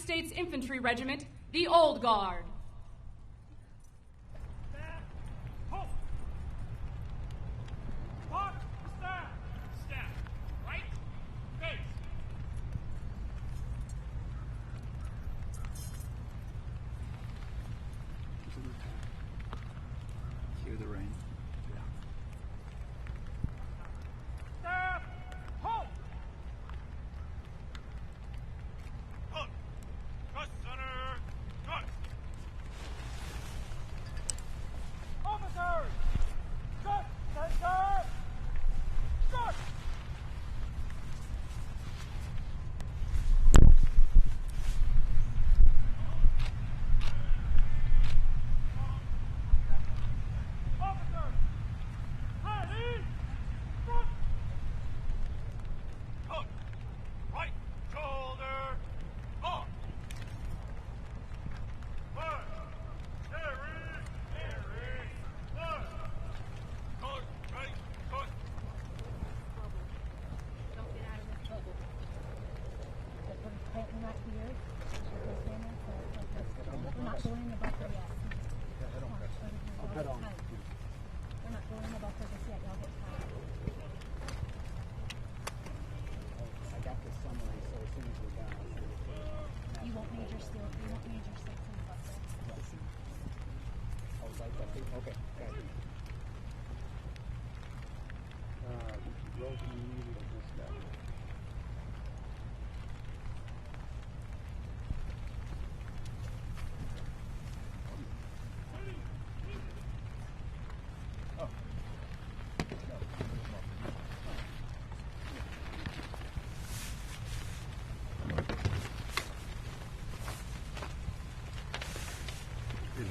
States Infantry Regiment, the Old Guard. Hear the rain.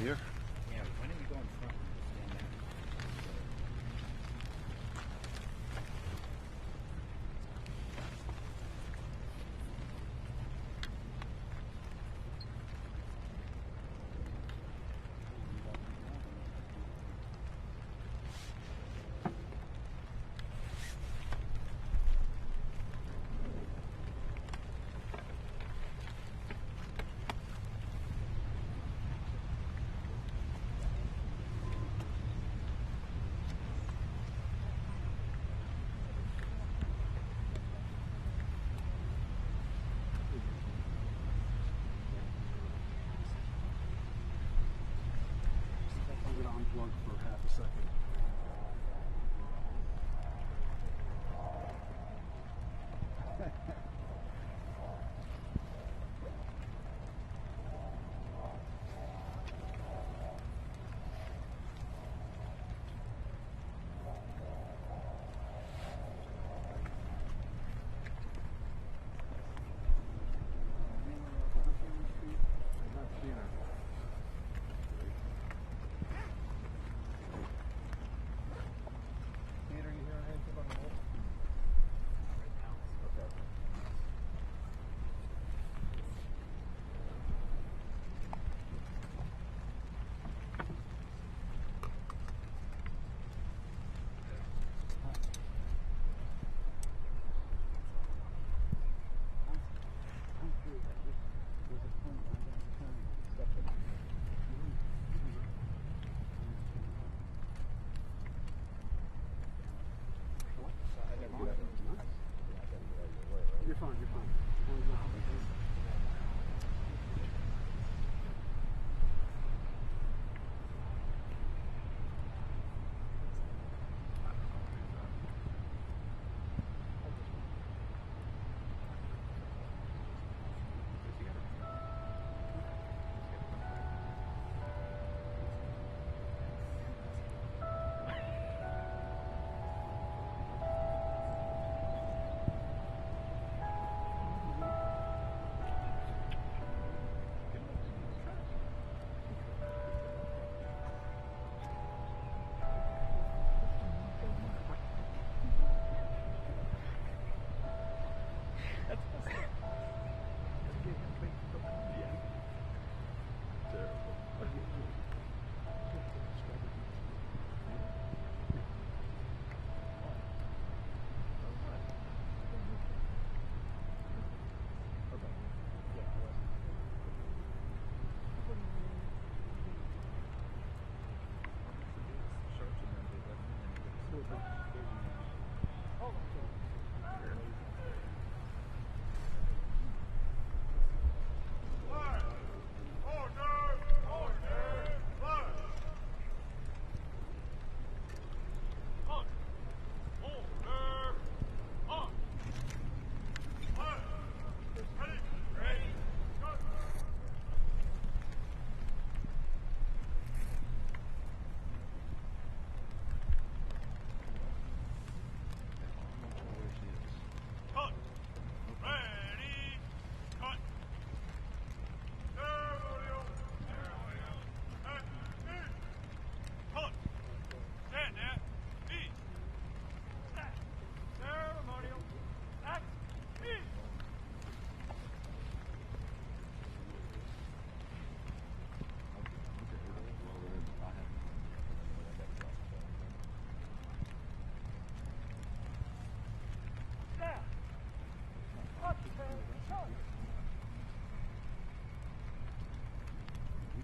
Here? Yeah, why don't you go in front and stand there? Unplug for half a second.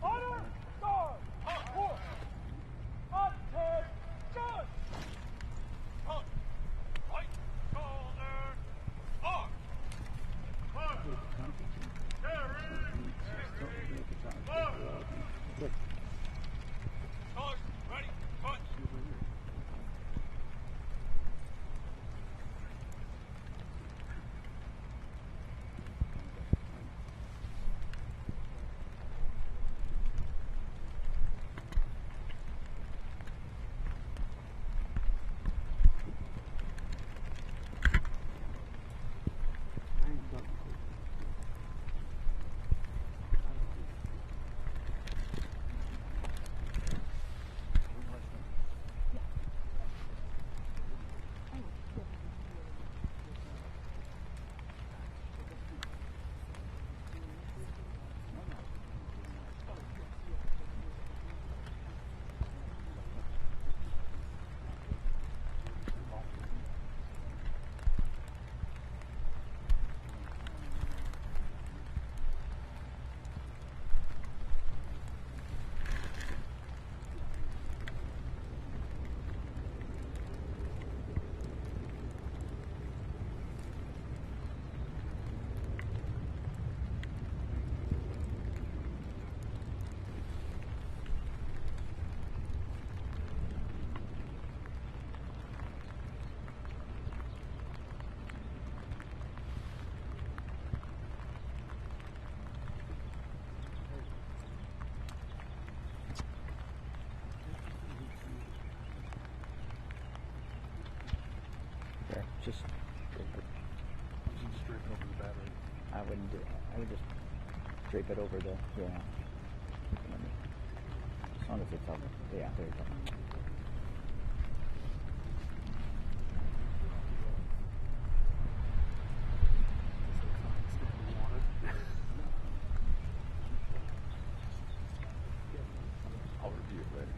Honor, guard, horse, attention! Hunt, right, shoulder, arm, fire, carry, fire. Charge, ready, punch. Just straighten over the battery. I wouldn't do it. I would just drape it over the as long as it's up. Yeah, there you go. I'll review it later.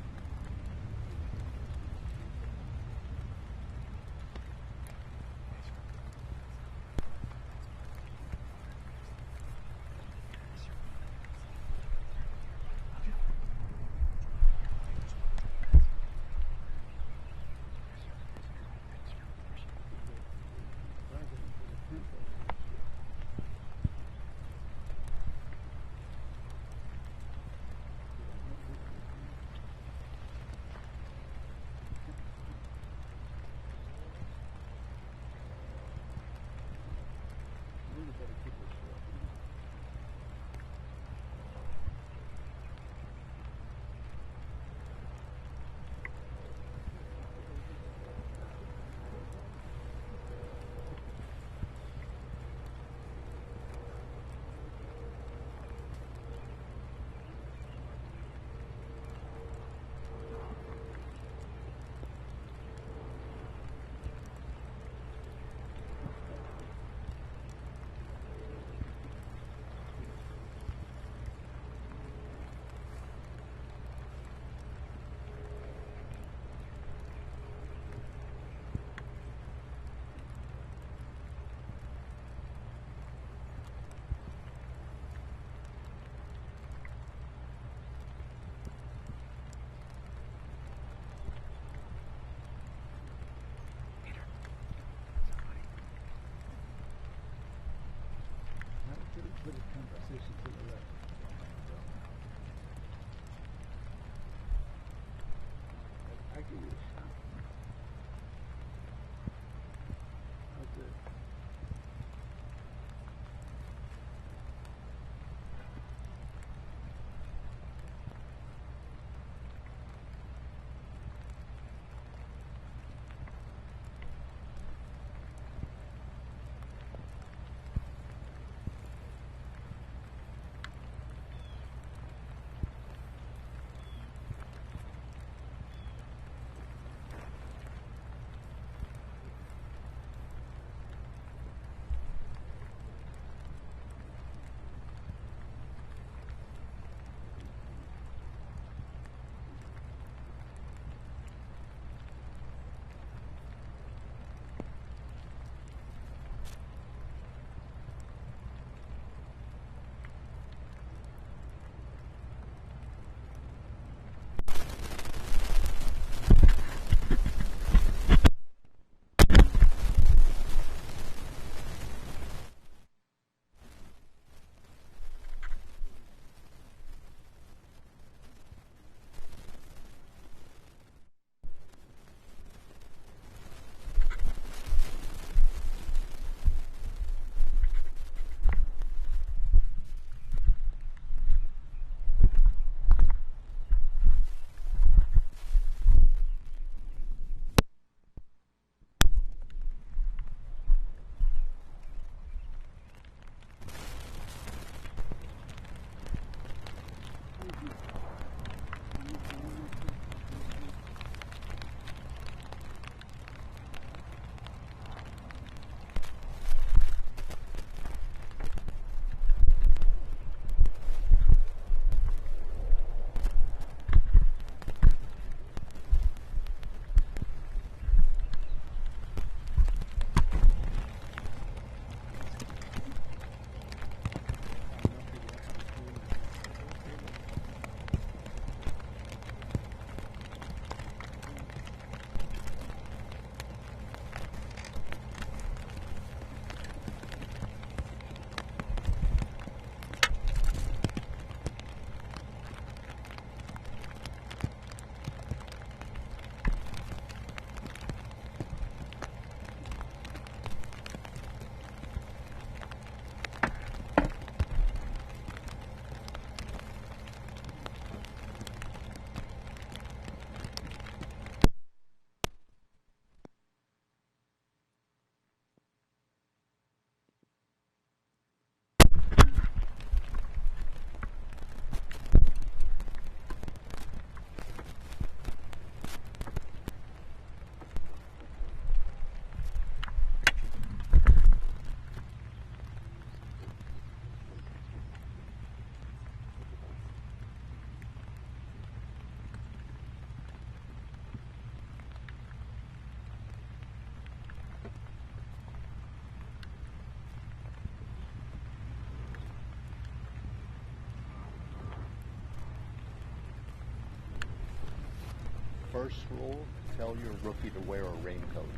First rule, tell your rookie to wear a raincoat.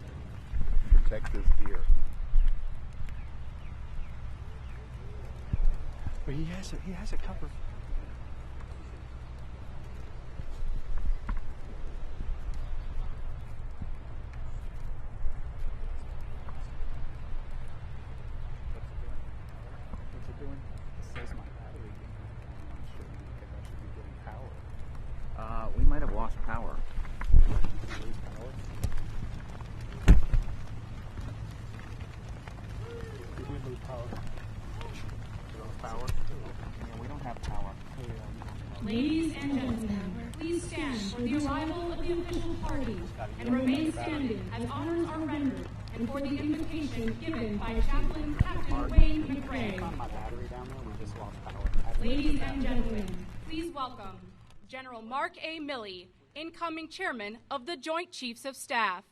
Protect his ear. But he has a cover. What's it doing? It says my battery. I'm not sure if I should be getting power. We might have lost power. Lose power? We did lose power. Power? Yeah, we don't have power. Ladies and gentlemen, please stand for the arrival of the official party and remain standing as honors are rendered and for the invitation given by Chaplain Captain Wayne McRae. My battery down there, we just lost power. Ladies and gentlemen, please welcome General Mark A. Milley, incoming chairman of the Joint Chiefs of Staff.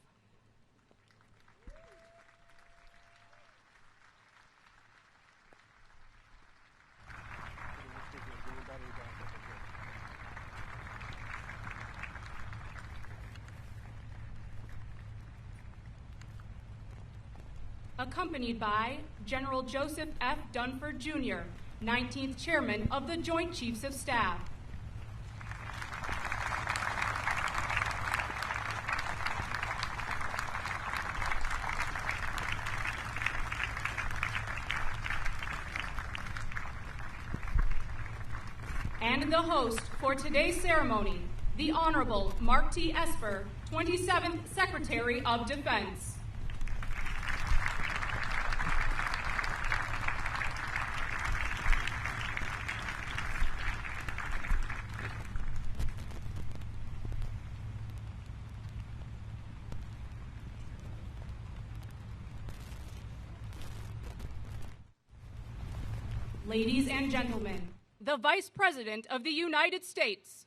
Accompanied by General Joseph F. Dunford, Jr., 19th Chairman of the Joint Chiefs of Staff. And the host for today's ceremony, the Honorable Mark T. Esper, 27th Secretary of Defense. Ladies and gentlemen, the Vice President of the United States.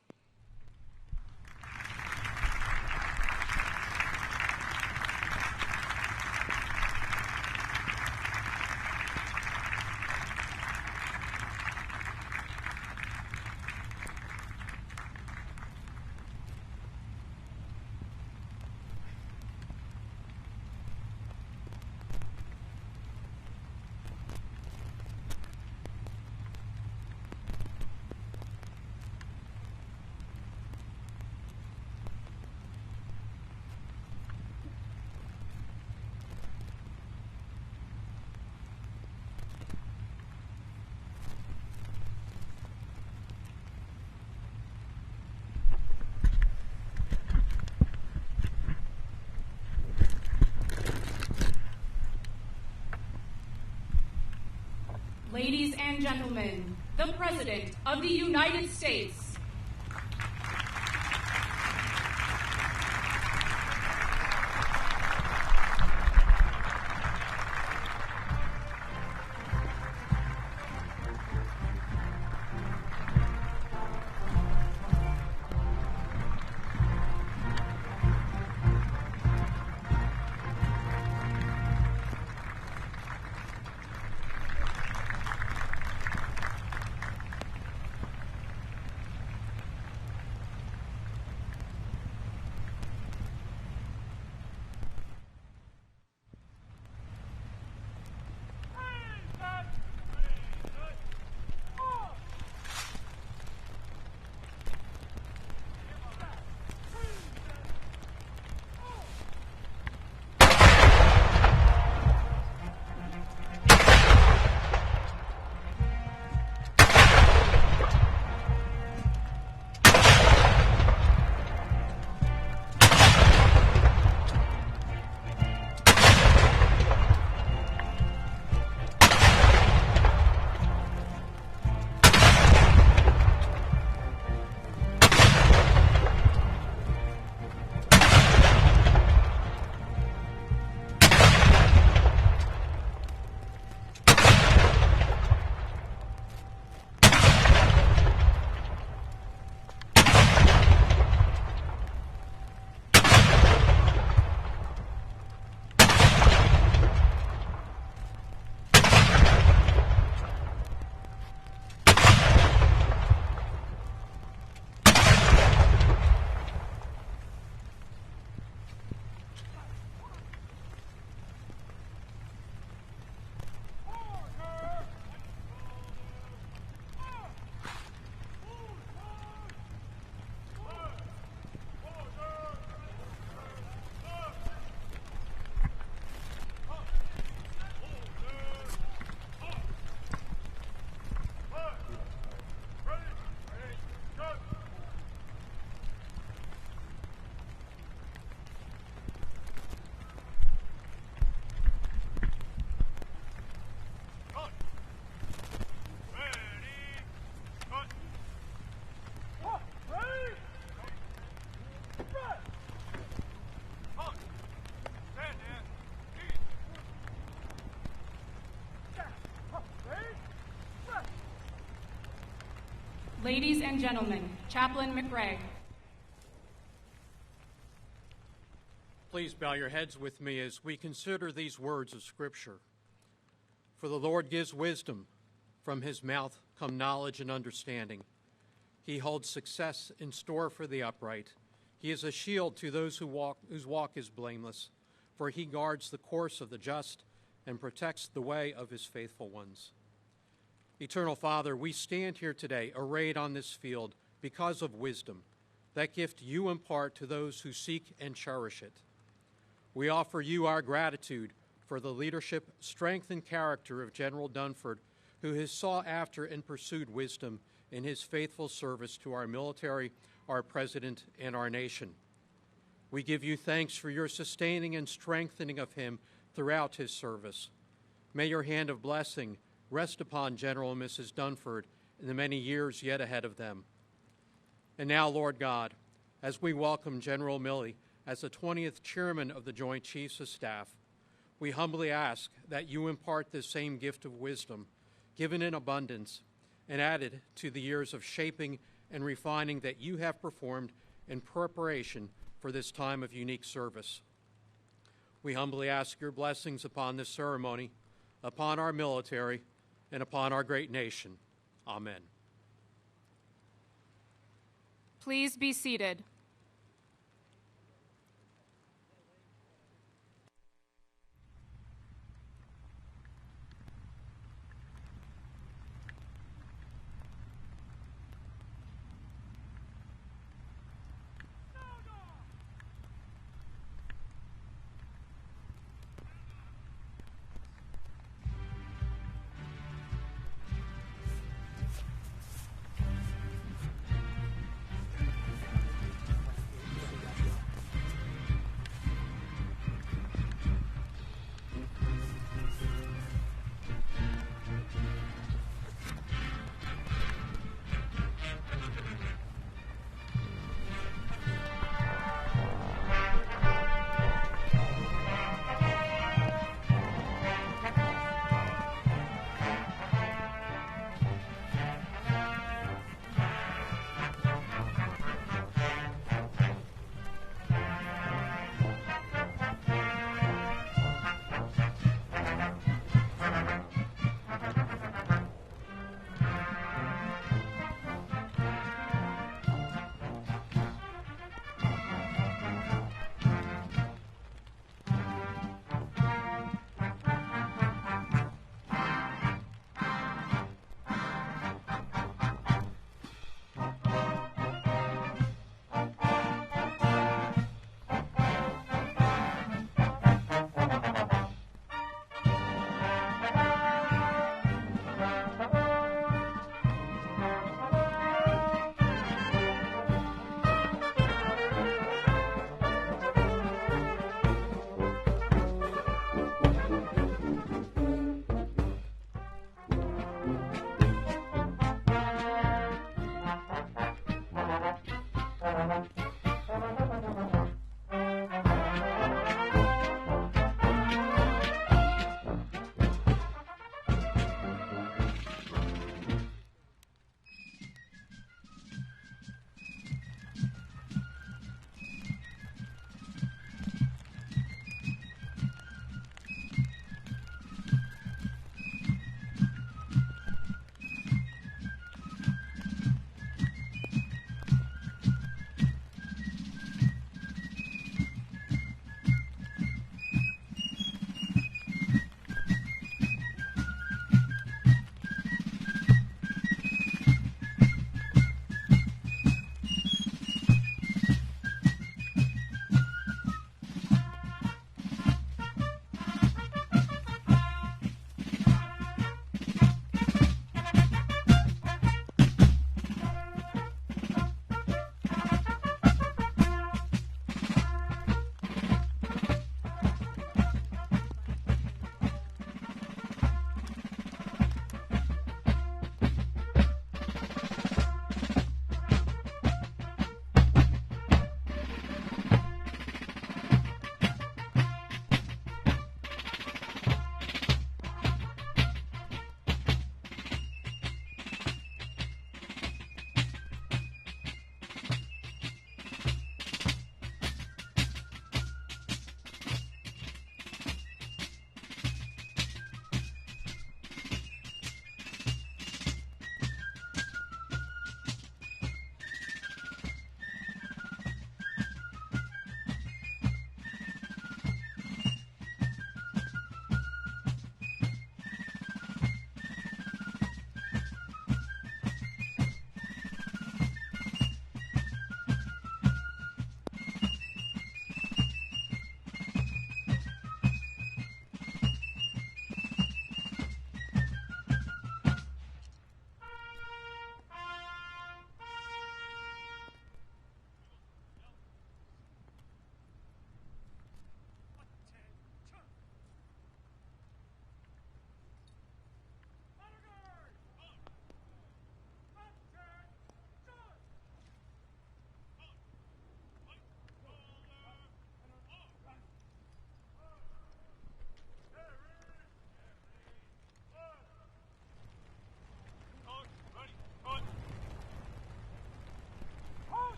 Ladies and gentlemen, the President of the United States. Ladies and gentlemen, Chaplain McRae. Please bow your heads with me as we consider these words of Scripture. For the Lord gives wisdom, from his mouth come knowledge and understanding. He holds success in store for the upright. He is a shield to those whose walk is blameless, for he guards the course of the just and protects the way of his faithful ones. Eternal Father, we stand here today arrayed on this field because of wisdom, that gift you impart to those who seek and cherish it. We offer you our gratitude for the leadership, strength, and character of General Dunford, who has sought after and pursued wisdom in his faithful service to our military, our president, and our nation. We give you thanks for your sustaining and strengthening of him throughout his service. May your hand of blessing rest upon General and Mrs. Dunford in the many years yet ahead of them. And now, Lord God, as we welcome General Milley as the 20th Chairman of the Joint Chiefs of Staff, we humbly ask that you impart this same gift of wisdom, given in abundance, and added to the years of shaping and refining that you have performed in preparation for this time of unique service. We humbly ask your blessings upon this ceremony, upon our military, and upon our great nation. Amen. Please be seated.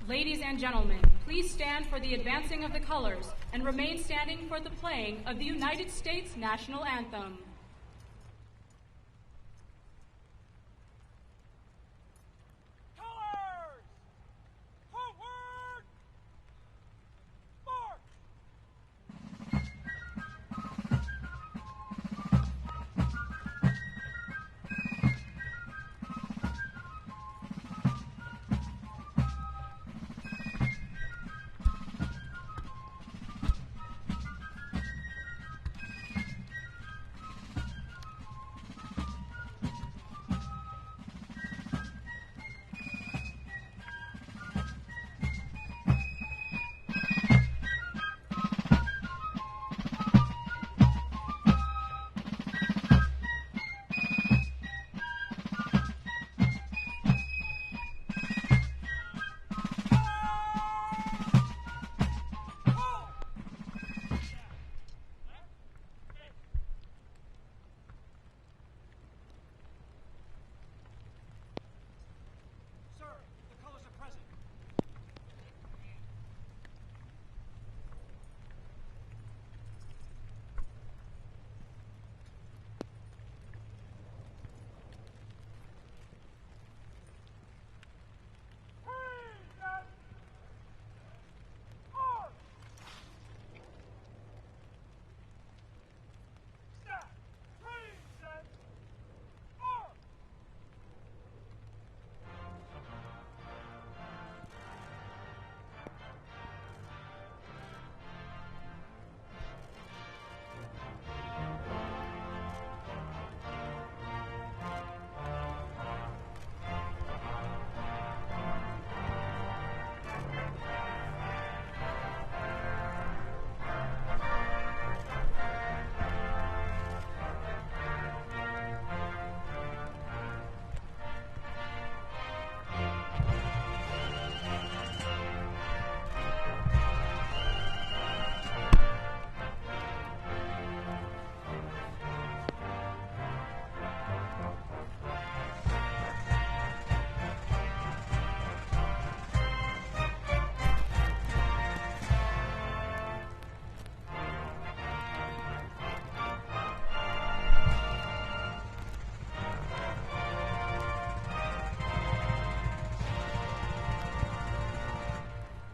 Ladies and gentlemen, please stand for the advancing of the colors and remain standing for the playing of the United States National Anthem. Colors! Forward! March! Sir, the colors are present.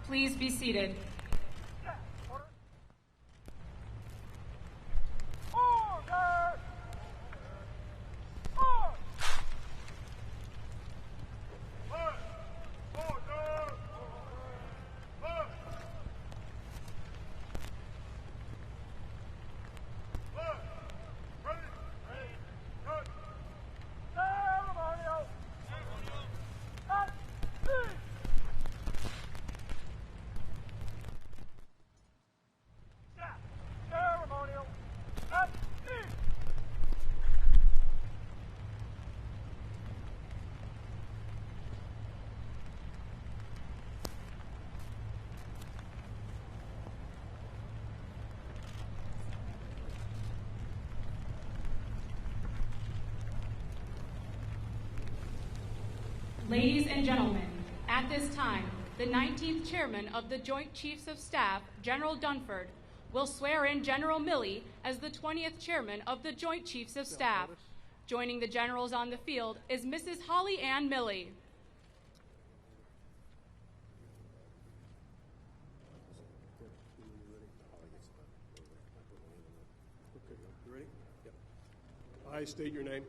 Please be seated. Order! March! March! Order! March! March! Ready! Ready! Good! Ceremonial! At sea! Staff! Ceremonial! At sea! Ladies and gentlemen, at this time, the 19th Chairman of the Joint Chiefs of Staff, General Dunford, will swear in General Milley as the 20th Chairman of the Joint Chiefs of Staff. Joining the generals on the field is Mrs. Holly Ann Milley. You ready? Yep. I state your name.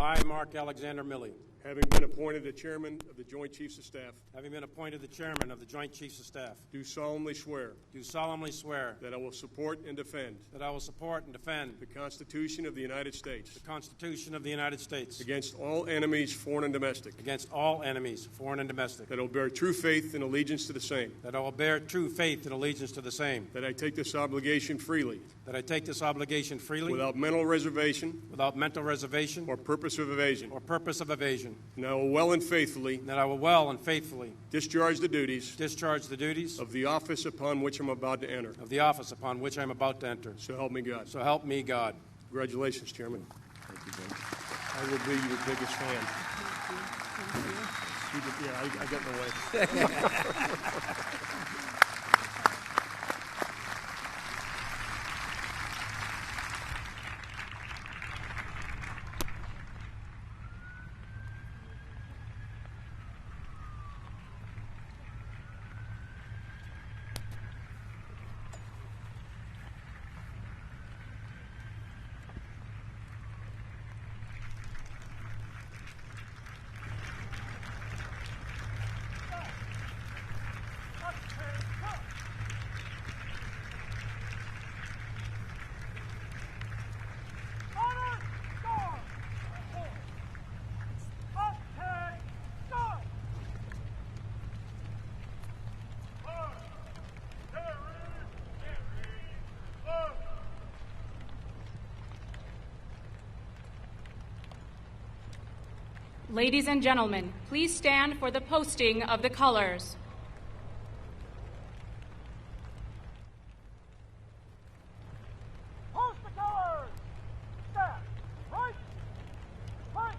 I, Mark Alexander Milley, Having been appointed the Chairman of the Joint Chiefs of Staff, having been appointed the Chairman of the Joint Chiefs of Staff, do solemnly swear do solemnly swear that I will support and defend that I will support and defend the Constitution of the United States the Constitution of the United States against all enemies, foreign and domestic, against all enemies, foreign and domestic, that I will bear true faith and allegiance to the same, that I will bear true faith and allegiance to the same, that I take this obligation freely, that I take this obligation freely without mental reservation without mental reservation or purpose of evasion, or purpose of evasion, and I will well and faithfully and that I will well and faithfully discharge the duties discharge the duties of the office upon which I'm about to enter. of the office upon which I am about to enter. So help me God. So help me God. Congratulations, Chairman. Thank you, Jim. I will be your biggest fan. I got in the way. Ladies and gentlemen, please stand for the posting of the colors. Post the colors! Staff, right! Right!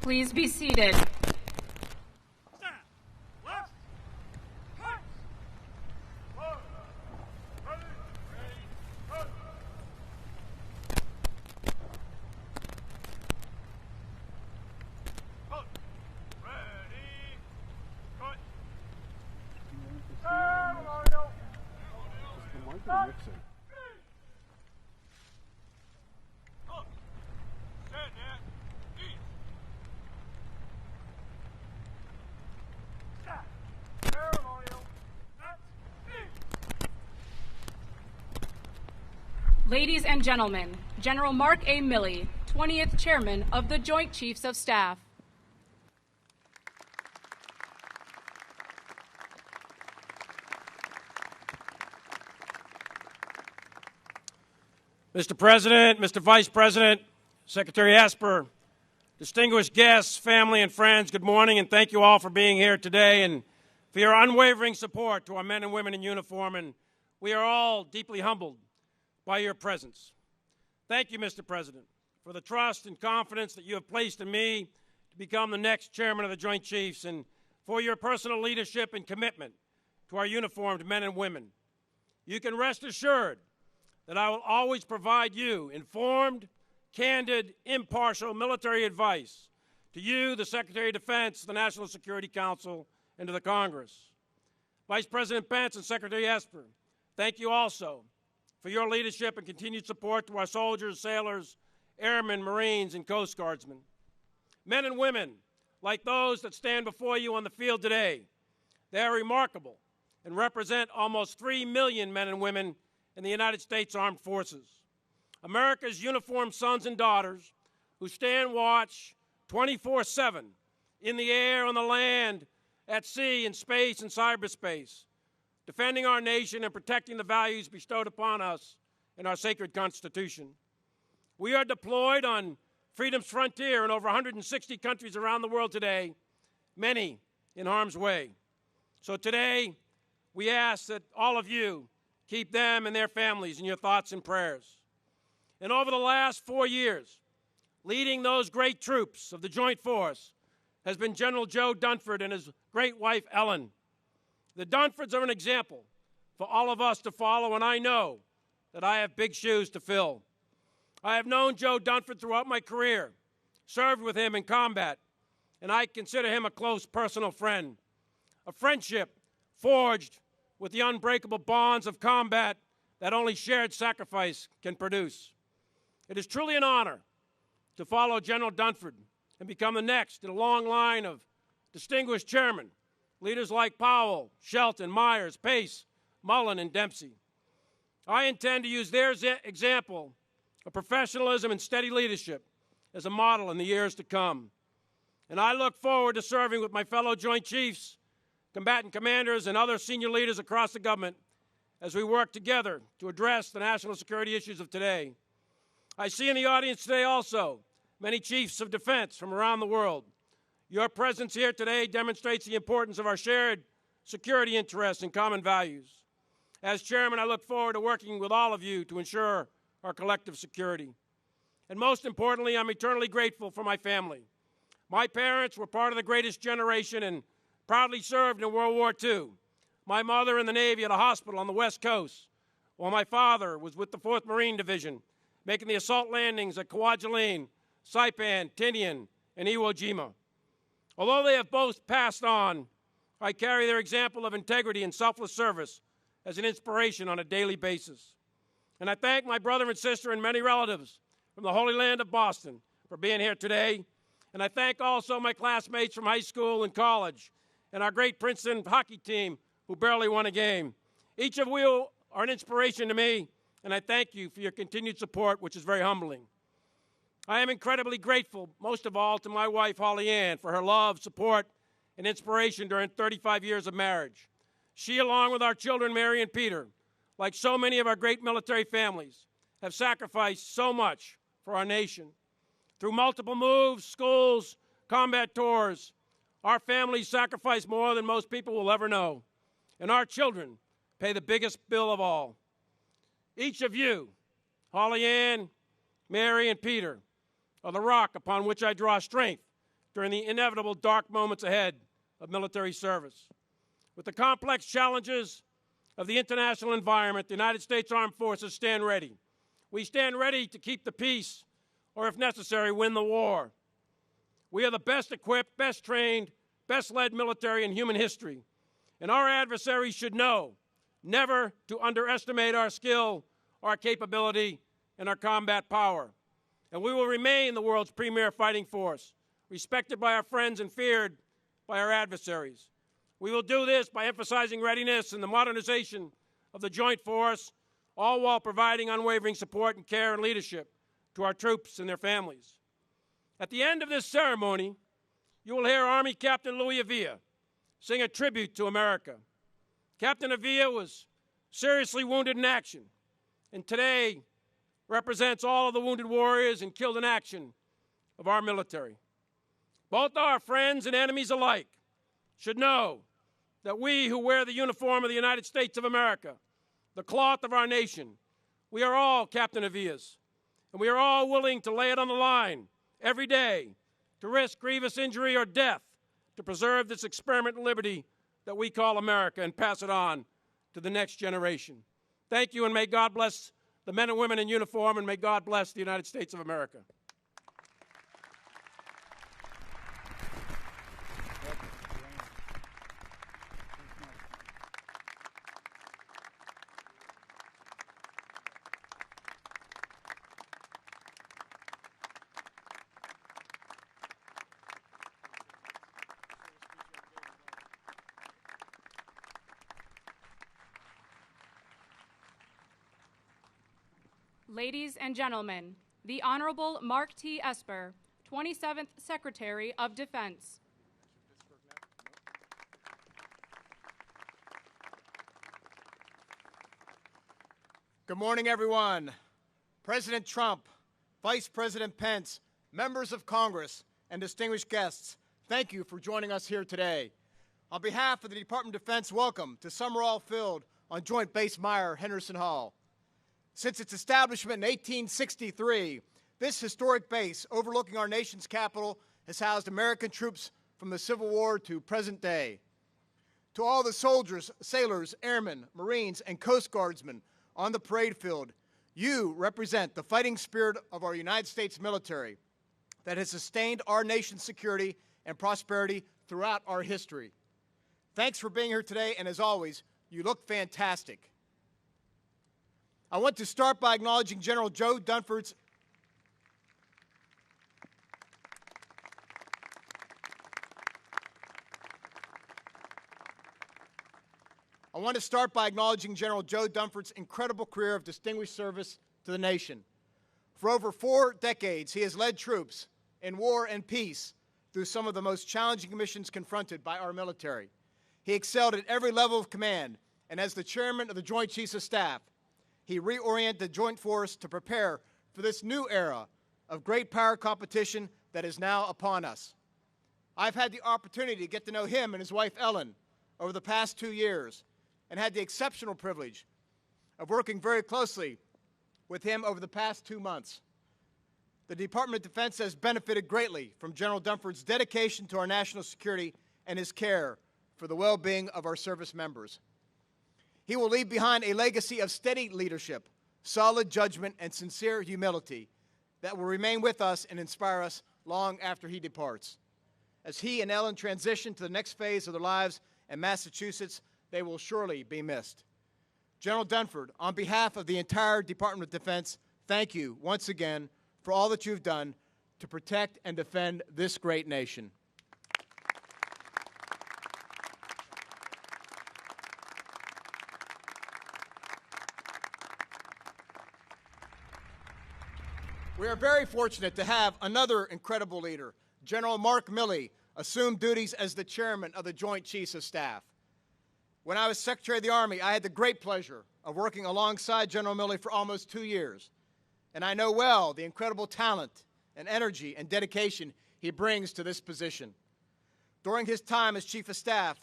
Please be seated. Staff, left! Right! Forward! Ready! Ready! Cut! Cut! Ready! Cut! Mario! Michael Nixon. Up! Stand there! East! Stop! Ceremonial! That's east! Ladies and gentlemen, General Mark A. Milley, 20th Chairman of the Joint Chiefs of Staff. Mr. President, Mr. Vice President, Secretary Esper, distinguished guests, family, and friends, good morning, and thank you all for being here today and for your unwavering support to our men and women in uniform, and we are all deeply humbled by your presence. Thank you, Mr. President, for the trust and confidence that you have placed in me to become the next chairman of the Joint Chiefs, and for your personal leadership and commitment to our uniformed men and women. You can rest assured that I will always provide you informed, candid, impartial military advice to you, the Secretary of Defense, the National Security Council, and to the Congress. Vice President Pence and Secretary Esper, thank you also for your leadership and continued support to our soldiers, sailors, airmen, Marines, and Coast Guardsmen. Men and women, like those that stand before you on the field today, they are remarkable and represent almost 3 million men and women in the United States Armed Forces. America's uniformed sons and daughters who stand watch 24/7, in the air, on the land, at sea, in space, and cyberspace, defending our nation and protecting the values bestowed upon us in our sacred Constitution. We are deployed on freedom's frontier in over 160 countries around the world today, many in harm's way. So today, we ask that all of you keep them and their families in your thoughts and prayers. And over the last 4 years, leading those great troops of the Joint Force has been General Joe Dunford and his great wife, Ellen. The Dunfords are an example for all of us to follow, and I know that I have big shoes to fill. I have known Joe Dunford throughout my career, served with him in combat, and I consider him a close personal friend. A friendship forged with the unbreakable bonds of combat that only shared sacrifice can produce. It is truly an honor to follow General Dunford and become the next in a long line of distinguished chairmen, leaders like Powell, Shelton, Myers, Pace, Mullen, and Dempsey. I intend to use their example of professionalism and steady leadership as a model in the years to come. And I look forward to serving with my fellow Joint Chiefs, combatant commanders, and other senior leaders across the government as we work together to address the national security issues of today. I see in the audience today also many chiefs of defense from around the world. Your presence here today demonstrates the importance of our shared security interests and common values. As chairman, I look forward to working with all of you to ensure our collective security. And most importantly, I'm eternally grateful for my family. My parents were part of the greatest generation and proudly served in World War II. My mother in the Navy at a hospital on the West Coast, while my father was with the 4th Marine Division, making the assault landings at Kwajalein, Saipan, Tinian, and Iwo Jima. Although they have both passed on, I carry their example of integrity and selfless service as an inspiration on a daily basis. And I thank my brother and sister and many relatives from the Holy Land of Boston for being here today. And I thank also my classmates from high school and college and our great Princeton hockey team who barely won a game. Each of you are an inspiration to me, and I thank you for your continued support, which is very humbling. I am incredibly grateful, most of all, to my wife, Holly Ann, for her love, support, and inspiration during 35 years of marriage. She, along with our children, Mary and Peter, like so many of our great military families, have sacrificed so much for our nation. Through multiple moves, schools, combat tours, our families sacrifice more than most people will ever know. And our children pay the biggest bill of all. Each of you, Holly Ann, Mary, and Peter, are the rock upon which I draw strength during the inevitable dark moments ahead of military service. With the complex challenges of the international environment, the United States Armed Forces stand ready. We stand ready to keep the peace, or if necessary, win the war. We are the best equipped, best trained, best led military in human history. And our adversaries should know never to underestimate our skill, our capability, and our combat power. And we will remain the world's premier fighting force, respected by our friends and feared by our adversaries. We will do this by emphasizing readiness and the modernization of the Joint Force, all while providing unwavering support and care and leadership to our troops and their families. At the end of this ceremony, you will hear Army Captain Louis Avila sing a tribute to America. Captain Avila was seriously wounded in action, and today represents all of the wounded warriors and killed in action of our military. Both our friends and enemies alike should know that we who wear the uniform of the United States of America, the cloth of our nation, we are all Captain Avilas, and we are all willing to lay it on the line every day to risk grievous injury or death to preserve this experiment in liberty that we call America and pass it on to the next generation. Thank you, and may God bless the men and women in uniform, and may God bless the United States of America. Ladies and gentlemen, the Honorable Mark T. Esper, 27th Secretary of Defense. Good morning, everyone. President Trump, Vice President Pence, members of Congress, and distinguished guests, thank you for joining us here today. On behalf of the Department of Defense, welcome to Summerall Field on Joint Base Meyer, Henderson Hall. Since its establishment in 1863, this historic base overlooking our nation's capital has housed American troops from the Civil War to present day. To all the soldiers, sailors, airmen, Marines, and Coast Guardsmen on the parade field, you represent the fighting spirit of our United States military that has sustained our nation's security and prosperity throughout our history. Thanks for being here today, and as always, you look fantastic. I want to start by acknowledging General Joe Dunford's incredible career of distinguished service to the nation. For over 4 decades, he has led troops in war and peace through some of the most challenging missions confronted by our military. He excelled at every level of command, and as the chairman of the Joint Chiefs of Staff, he reoriented the Joint Force to prepare for this new era of great power competition that is now upon us. I've had the opportunity to get to know him and his wife, Ellen, over the past 2 years, and had the exceptional privilege of working very closely with him over the past 2 months. The Department of Defense has benefited greatly from General Dunford's dedication to our national security and his care for the well-being of our service members. He will leave behind a legacy of steady leadership, solid judgment, and sincere humility that will remain with us and inspire us long after he departs. As he and Ellen transition to the next phase of their lives in Massachusetts, they will surely be missed. General Dunford, on behalf of the entire Department of Defense, thank you once again for all that you've done to protect and defend this great nation. We are very fortunate to have another incredible leader, General Mark Milley, assume duties as the chairman of the Joint Chiefs of Staff. When I was Secretary of the Army, I had the great pleasure of working alongside General Milley for almost 2 years, and I know well the incredible talent and energy and dedication he brings to this position. During his time as Chief of Staff,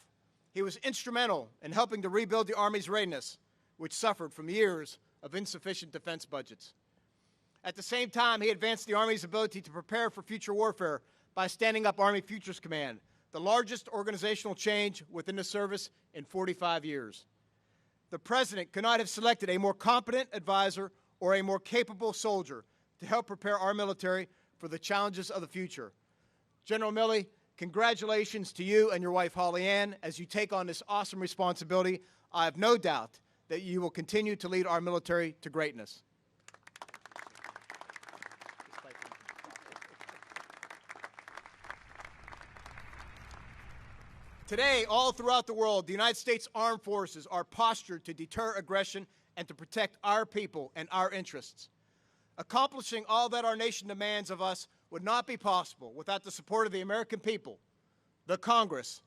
he was instrumental in helping to rebuild the Army's readiness, which suffered from years of insufficient defense budgets. At the same time, he advanced the Army's ability to prepare for future warfare by standing up Army Futures Command, the largest organizational change within the service in 45 years. The President could not have selected a more competent advisor or a more capable soldier to help prepare our military for the challenges of the future. General Milley, congratulations to you and your wife, Holly Ann, as you take on this awesome responsibility. I have no doubt that you will continue to lead our military to greatness. Today, all throughout the world, the United States Armed Forces are postured to deter aggression and to protect our people and our interests. Accomplishing all that our nation demands of us would not be possible without the support of the American people, the Congress,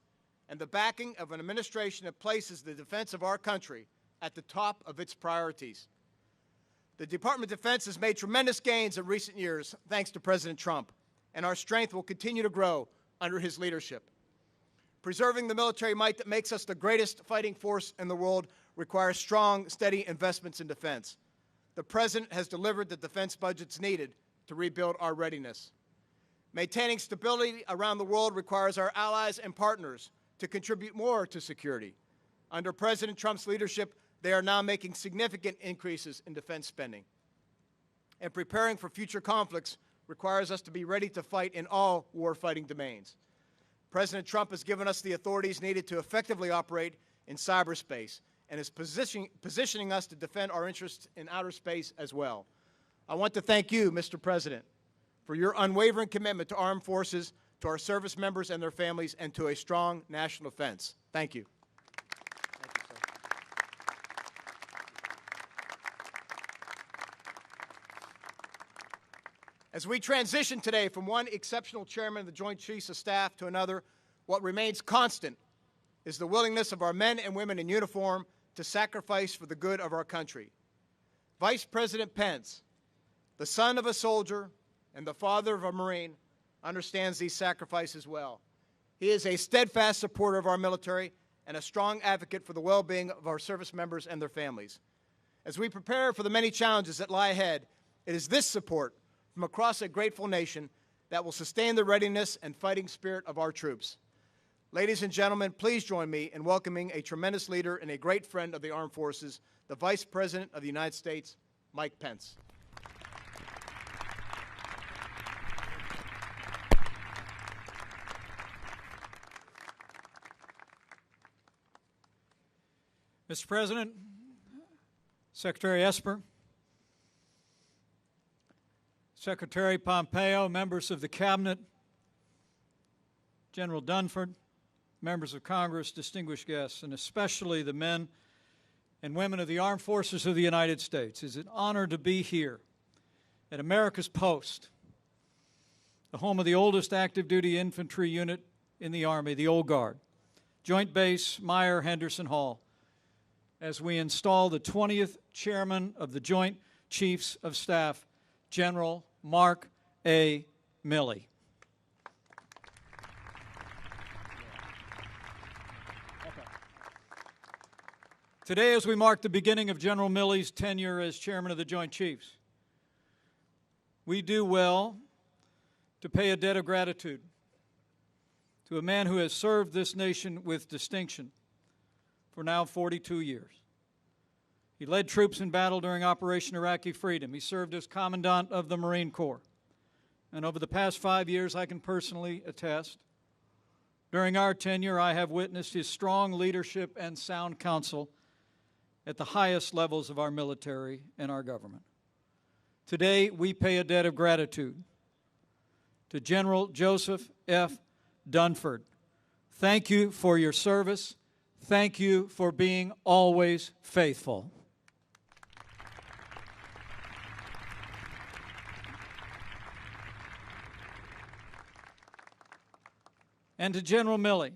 and the backing of an administration that places the defense of our country at the top of its priorities. The Department of Defense has made tremendous gains in recent years thanks to President Trump, and our strength will continue to grow under his leadership. Preserving the military might that makes us the greatest fighting force in the world requires strong, steady investments in defense. The President has delivered the defense budgets needed to rebuild our readiness. Maintaining stability around the world requires our allies and partners to contribute more to security. Under President Trump's leadership, they are now making significant increases in defense spending. And preparing for future conflicts requires us to be ready to fight in all warfighting domains. President Trump has given us the authorities needed to effectively operate in cyberspace and is positioning us to defend our interests in outer space as well. I want to thank you, Mr. President, for your unwavering commitment to armed forces, to our service members and their families, and to a strong national defense. Thank you. As we transition today from one exceptional chairman of the Joint Chiefs of Staff to another, what remains constant is the willingness of our men and women in uniform to sacrifice for the good of our country. Vice President Pence, the son of a soldier and the father of a Marine, understands these sacrifices well. He is a steadfast supporter of our military and a strong advocate for the well-being of our service members and their families. As we prepare for the many challenges that lie ahead, it is this support from across a grateful nation that will sustain the readiness and fighting spirit of our troops. Ladies and gentlemen, please join me in welcoming a tremendous leader and a great friend of the armed forces, the Vice President of the United States, Mike Pence. Mr. President, Secretary Esper, Secretary Pompeo, members of the Cabinet, General Dunford, members of Congress, distinguished guests, and especially the men and women of the Armed Forces of the United States. It's an honor to be here at America's Post, the home of the oldest active duty infantry unit in the Army, the Old Guard, Joint Base Meyer-Henderson Hall, as we install the 20th Chairman of the Joint Chiefs of Staff, General Mark A. Milley. Today, as we mark the beginning of General Milley's tenure as Chairman of the Joint Chiefs, we do well to pay a debt of gratitude to a man who has served this nation with distinction for now 42 years. He led troops in battle during Operation Iraqi Freedom. He served as Commandant of the Marine Corps. And over the past 5 years, I can personally attest, during our tenure, I have witnessed his strong leadership and sound counsel at the highest levels of our military and our government. Today, we pay a debt of gratitude to General Joseph F. Dunford. Thank you for your service. Thank you for being always faithful. And to General Milley,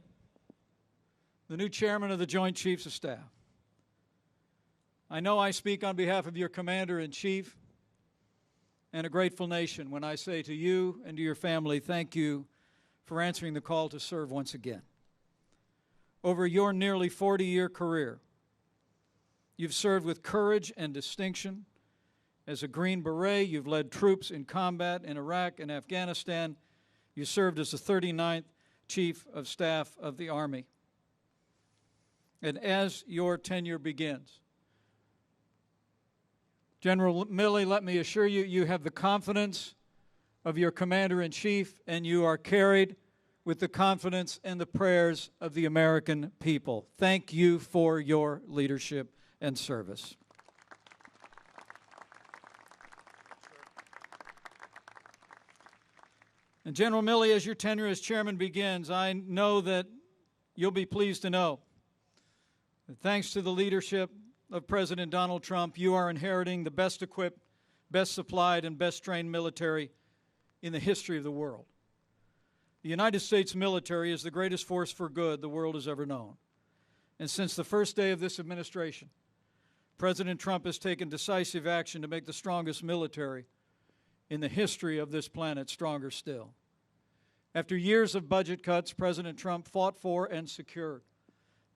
the new Chairman of the Joint Chiefs of Staff. I know I speak on behalf of your Commander-in-Chief and a grateful nation when I say to you and to your family, thank you for answering the call to serve once again. Over your nearly 40-year career, you've served with courage and distinction. As a Green Beret, you've led troops in combat in Iraq and Afghanistan. You served as the 39th Chief of Staff of the Army. And as your tenure begins, General Milley, let me assure you, you have the confidence of your Commander-in-Chief, and you are carried with the confidence and the prayers of the American people. Thank you for your leadership and service. And General Milley, as your tenure as chairman begins, I know that you'll be pleased to know that thanks to the leadership of President Donald Trump, you are inheriting the best equipped, best supplied, and best trained military in the history of the world. The United States military is the greatest force for good the world has ever known. And since the first day of this administration, President Trump has taken decisive action to make the strongest military in the history of this planet stronger still. After years of budget cuts, President Trump fought for and secured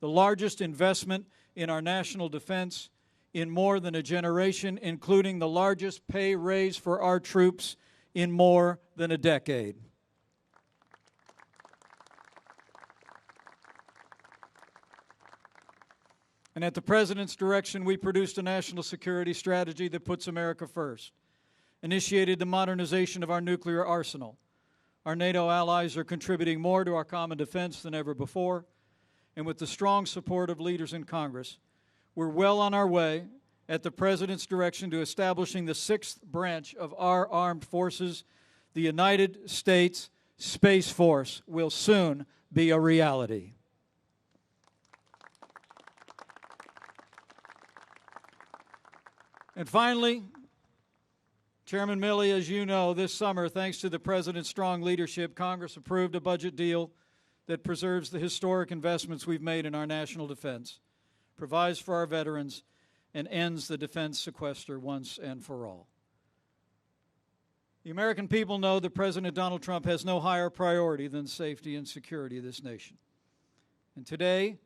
the largest investment in our national defense in more than a generation, including the largest pay raise for our troops in more than a decade. And at the President's direction, we produced a national security strategy that puts America first, initiated the modernization of our nuclear arsenal. Our NATO allies are contributing more to our common defense than ever before, and with the strong support of leaders in Congress, we're well on our way at the President's direction to establishing the sixth branch of our armed forces. The United States Space Force will soon be a reality. And finally, Chairman Milley, as you know, this summer, thanks to the President's strong leadership, Congress approved a budget deal that preserves the historic investments we've made in our national defense, provides for our veterans, and ends the defense sequester once and for all. The American people know that President Donald Trump has no higher priority than the safety and security of this nation. And today,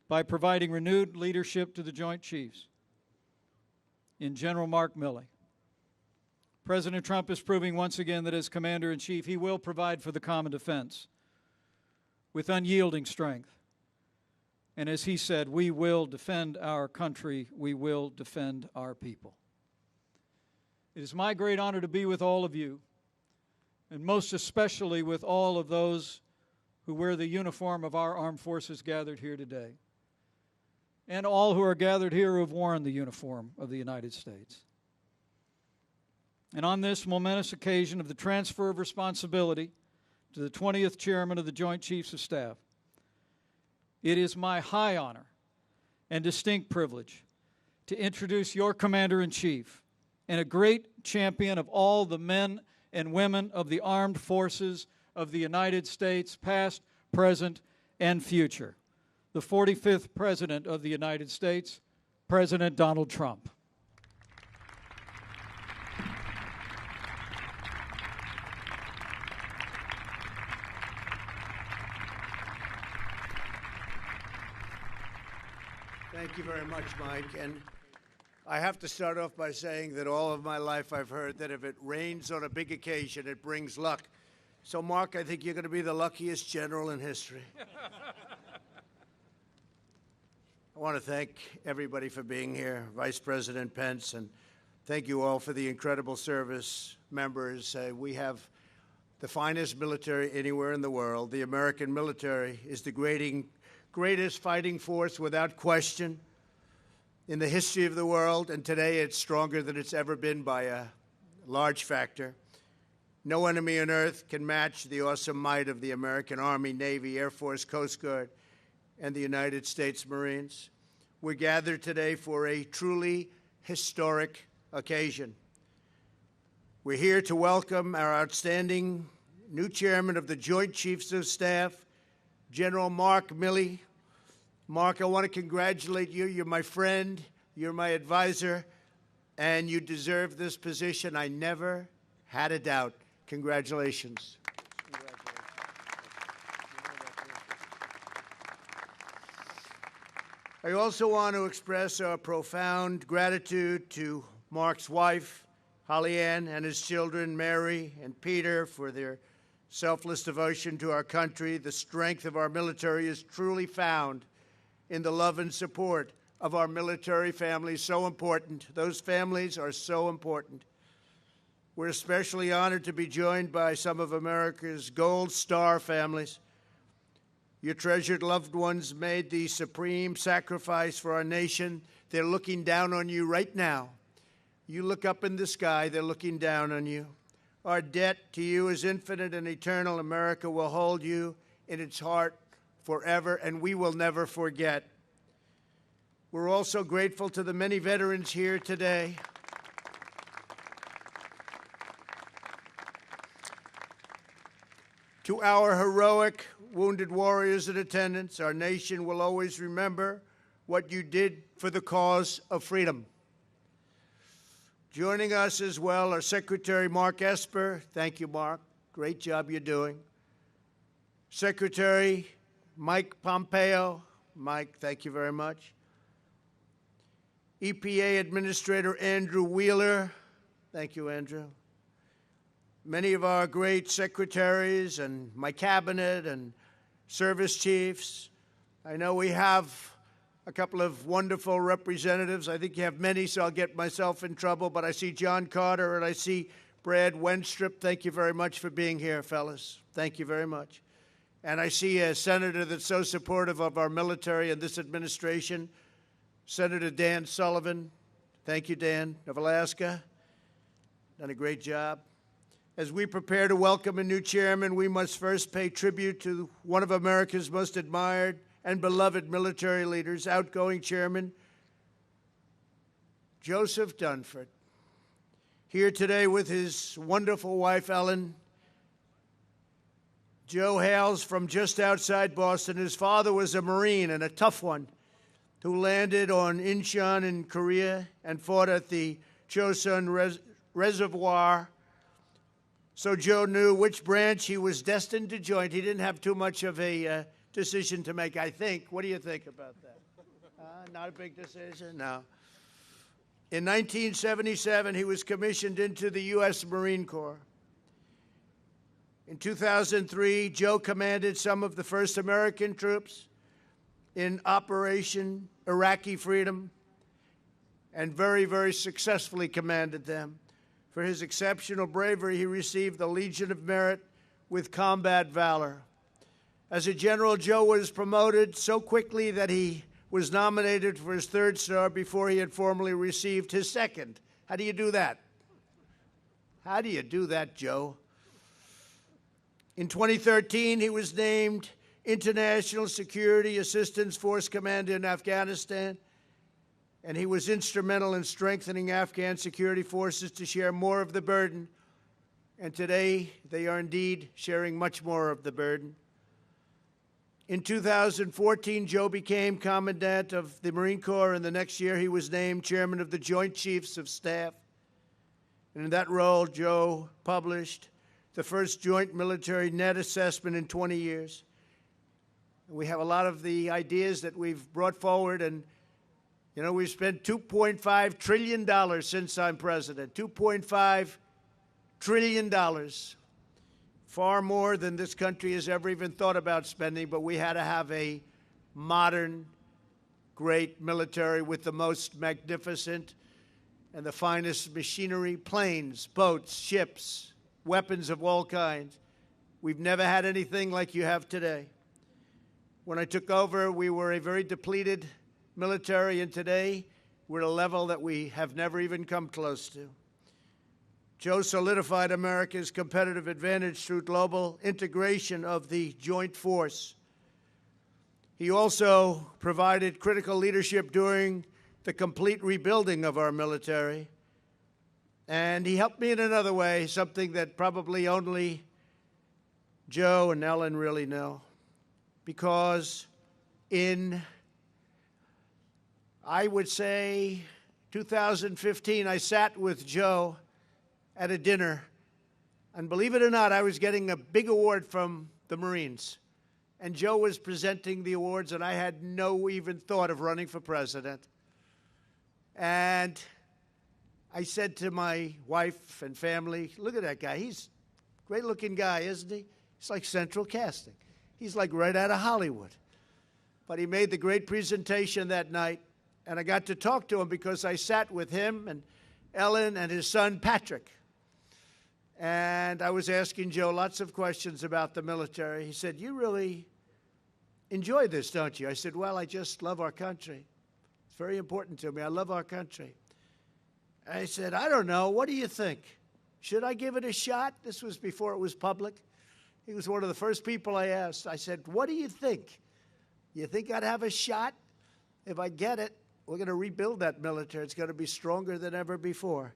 by providing renewed leadership to the Joint Chiefs in General Mark Milley, President Trump is proving once again that as Commander-in-Chief, he will provide for the common defense with unyielding strength. And as he said, we will defend our country, we will defend our people. It is my great honor to be with all of you, and most especially with all of those who wear the uniform of our armed forces gathered here today, and all who are gathered here who have worn the uniform of the United States. And on this momentous occasion of the transfer of responsibility to the 20th Chairman of the Joint Chiefs of Staff, it is my high honor and distinct privilege to introduce your Commander-in-Chief and a great champion of all the men and women of the armed forces of the United States, past, present, and future, the 45th President of the United States, President Donald Trump. Thank you very much, Mike. And I have to start off by saying that all of my life I've heard that if it rains on a big occasion, it brings luck. So, Mark, I think you're going to be the luckiest general in history. I want to thank everybody for being here, Vice President Pence, and thank you all for the incredible service members. We have the finest military anywhere in the world. The American military is the greatest fighting force without question in the history of the world, and today it's stronger than it's ever been by a large factor. No enemy on earth can match the awesome might of the American Army, Navy, Air Force, Coast Guard, and the United States Marines. We're gathered today for a truly historic occasion. We're here to welcome our outstanding new chairman of the Joint Chiefs of Staff, General Mark Milley. Mark, I want to congratulate you. You're my friend, you're my advisor, and you deserve this position. I never had a doubt. Congratulations. I also want to express our profound gratitude to Mark's wife, Holly Ann, and his children, Mary and Peter, for their selfless devotion to our country. The strength of our military is truly found in the love and support of our military families. So important. Those families are so important. We're especially honored to be joined by some of America's Gold Star families. Your treasured loved ones made the supreme sacrifice for our nation. They're looking down on you right now. You look up in the sky, they're looking down on you. Our debt to you is infinite and eternal. America will hold you in its heart forever, and we will never forget. We're also grateful to the many veterans here today. To our heroic wounded warriors in attendance, our nation will always remember what you did for the cause of freedom. Joining us as well are Secretary Mark Esper. Thank you, Mark. Great job you're doing. Secretary Mike Pompeo. Mike, thank you very much. EPA Administrator Andrew Wheeler. Thank you, Andrew. Many of our great secretaries and my cabinet and service chiefs. I know we have a couple of wonderful representatives. I think you have many, so I'll get myself in trouble. But I see John Carter and I see Brad Wenstrup. Thank you very much for being here, fellas. Thank you very much. And I see a senator that's so supportive of our military and this administration, Senator Dan Sullivan. Thank you, Dan, of Alaska. Done a great job. As we prepare to welcome a new chairman, we must first pay tribute to one of America's most admired and beloved military leaders, outgoing Chairman Joseph Dunford. Here today with his wonderful wife, Ellen. Joe hails from just outside Boston. His father was a Marine, and a tough one, who landed on Incheon in Korea and fought at the Chosun Reservoir. So Joe knew which branch he was destined to join. He didn't have too much of a decision to make, I think. What do you think about that? Not a big decision? No. In 1977, he was commissioned into the U.S. Marine Corps. In 2003, Joe commanded some of the first American troops in Operation Iraqi Freedom and very, very successfully commanded them. For his exceptional bravery, he received the Legion of Merit with combat valor. As a general, Joe was promoted so quickly that he was nominated for his third star before he had formally received his second. How do you do that? How do you do that, Joe? In 2013, he was named International Security Assistance Force Commander in Afghanistan, and he was instrumental in strengthening Afghan security forces to share more of the burden. And today, they are indeed sharing much more of the burden. In 2014, Joe became Commandant of the Marine Corps, and the next year he was named Chairman of the Joint Chiefs of Staff. And in that role, Joe published the first joint military net assessment in 20 years. We have a lot of the ideas that we've brought forward, and, you know, we've spent $2.5 trillion since I'm president, $2.5 trillion. Far more than this country has ever even thought about spending, but we had to have a modern, great military with the most magnificent and the finest machinery, planes, boats, ships, weapons of all kinds. We've never had anything like you have today. When I took over, we were a very depleted military, and today we're at a level that we have never even come close to. Joe solidified America's competitive advantage through global integration of the joint force. He also provided critical leadership during the complete rebuilding of our military. And he helped me in another way, something that probably only Joe and Ellen really know. Because in, I would say, 2015, I sat with Joe at a dinner, and believe it or not, I was getting a big award from the Marines. And Joe was presenting the awards, and I had no even thought of running for president. And I said to my wife and family, look at that guy. He's a great-looking guy, isn't he? He's like central casting. He's like right out of Hollywood. But he made the great presentation that night, and I got to talk to him because I sat with him and Ellen and his son, Patrick. And I was asking Joe lots of questions about the military. He said, you really enjoy this, don't you? I said, well, I just love our country. It's very important to me. I love our country. I said, I don't know. What do you think? Should I give it a shot? This was before it was public. He was one of the first people I asked. I said, what do you think? You think I'd have a shot? If I get it, we're going to rebuild that military. It's going to be stronger than ever before.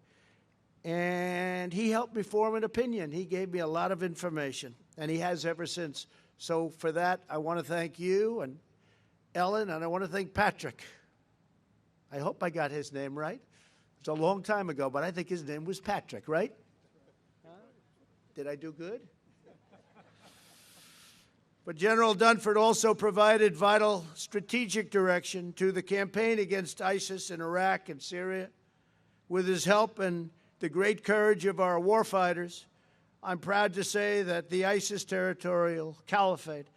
And he helped me form an opinion. He gave me a lot of information, and he has ever since. So for that, I want to thank you and Ellen, and I want to thank Patrick. I hope I got his name right. It was a long time ago, but I think his name was Patrick, right? Did I do good? But General Dunford also provided vital strategic direction to the campaign against ISIS in Iraq and Syria. With his help and the great courage of our warfighters, I'm proud to say that the ISIS territorial caliphate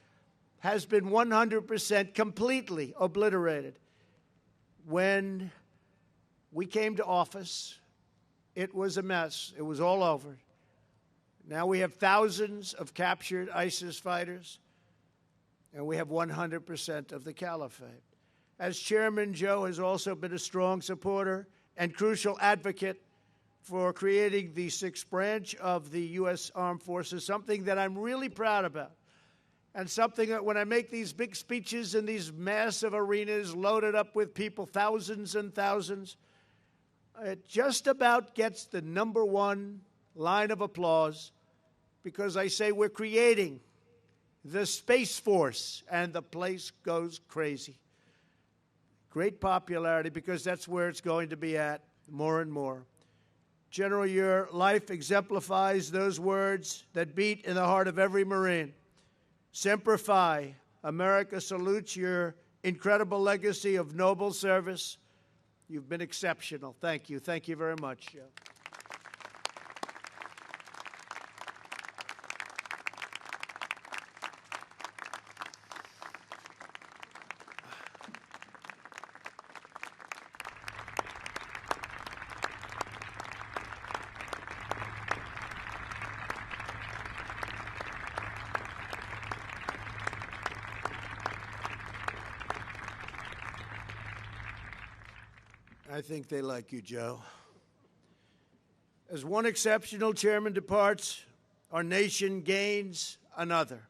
has been 100% completely obliterated. When we came to office, it was a mess. It was all over. Now we have thousands of captured ISIS fighters, and we have 100% of the caliphate. As chairman, Joe has also been a strong supporter and crucial advocate for creating the sixth branch of the U.S. Armed Forces, something that I'm really proud about, and something that when I make these big speeches in these massive arenas loaded up with people, thousands and thousands, it just about gets the #1 line of applause because I say we're creating the Space Force, and the place goes crazy. Great popularity because that's where it's going to be at more and more. General, your life exemplifies those words that beat in the heart of every Marine. Semper Fi. America salutes your incredible legacy of noble service. You've been exceptional. Thank you. Thank you very much. I think they like you, Joe. As one exceptional chairman departs, our nation gains another.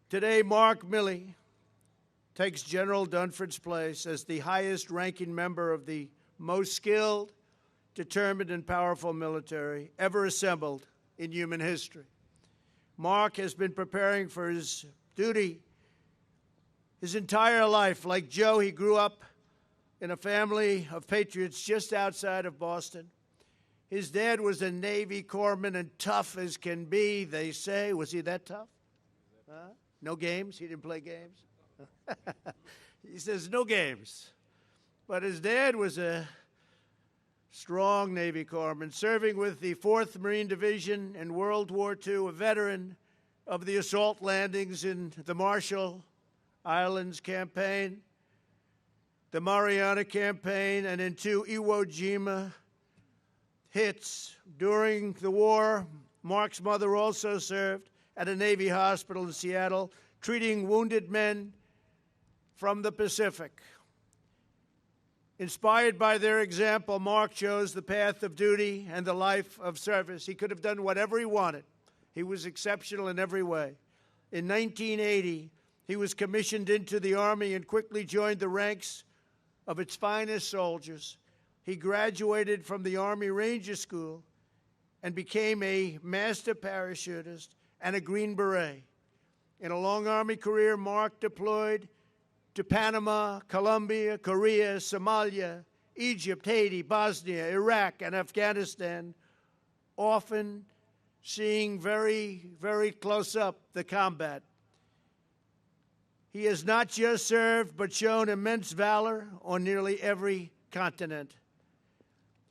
Today, Mark Milley takes General Dunford's place as the highest-ranking member of the most skilled, determined, and powerful military ever assembled in human history. Mark has been preparing for his duty his entire life. Like Joe, he grew up in a family of patriots just outside of Boston. His dad was a Navy corpsman and tough as can be, they say. Was he that tough? No games? He didn't play games? He says no games. But his dad was a strong Navy corpsman, serving with the 4th Marine Division in World War II, a veteran of the assault landings in the Marshall Islands campaign, the Mariana Campaign, and in 2 Iwo Jima hits. During the war, Mark's mother also served at a Navy hospital in Seattle, treating wounded men from the Pacific. Inspired by their example, Mark chose the path of duty and the life of service. He could have done whatever he wanted. He was exceptional in every way. In 1980, he was commissioned into the Army and quickly joined the ranks of its finest soldiers. He graduated from the Army Ranger School and became a master parachutist and a Green Beret. In a long Army career, Mark deployed to Panama, Colombia, Korea, Somalia, Egypt, Haiti, Bosnia, Iraq, and Afghanistan, often seeing very, very close up the combat. He has not just served, but shown immense valor on nearly every continent.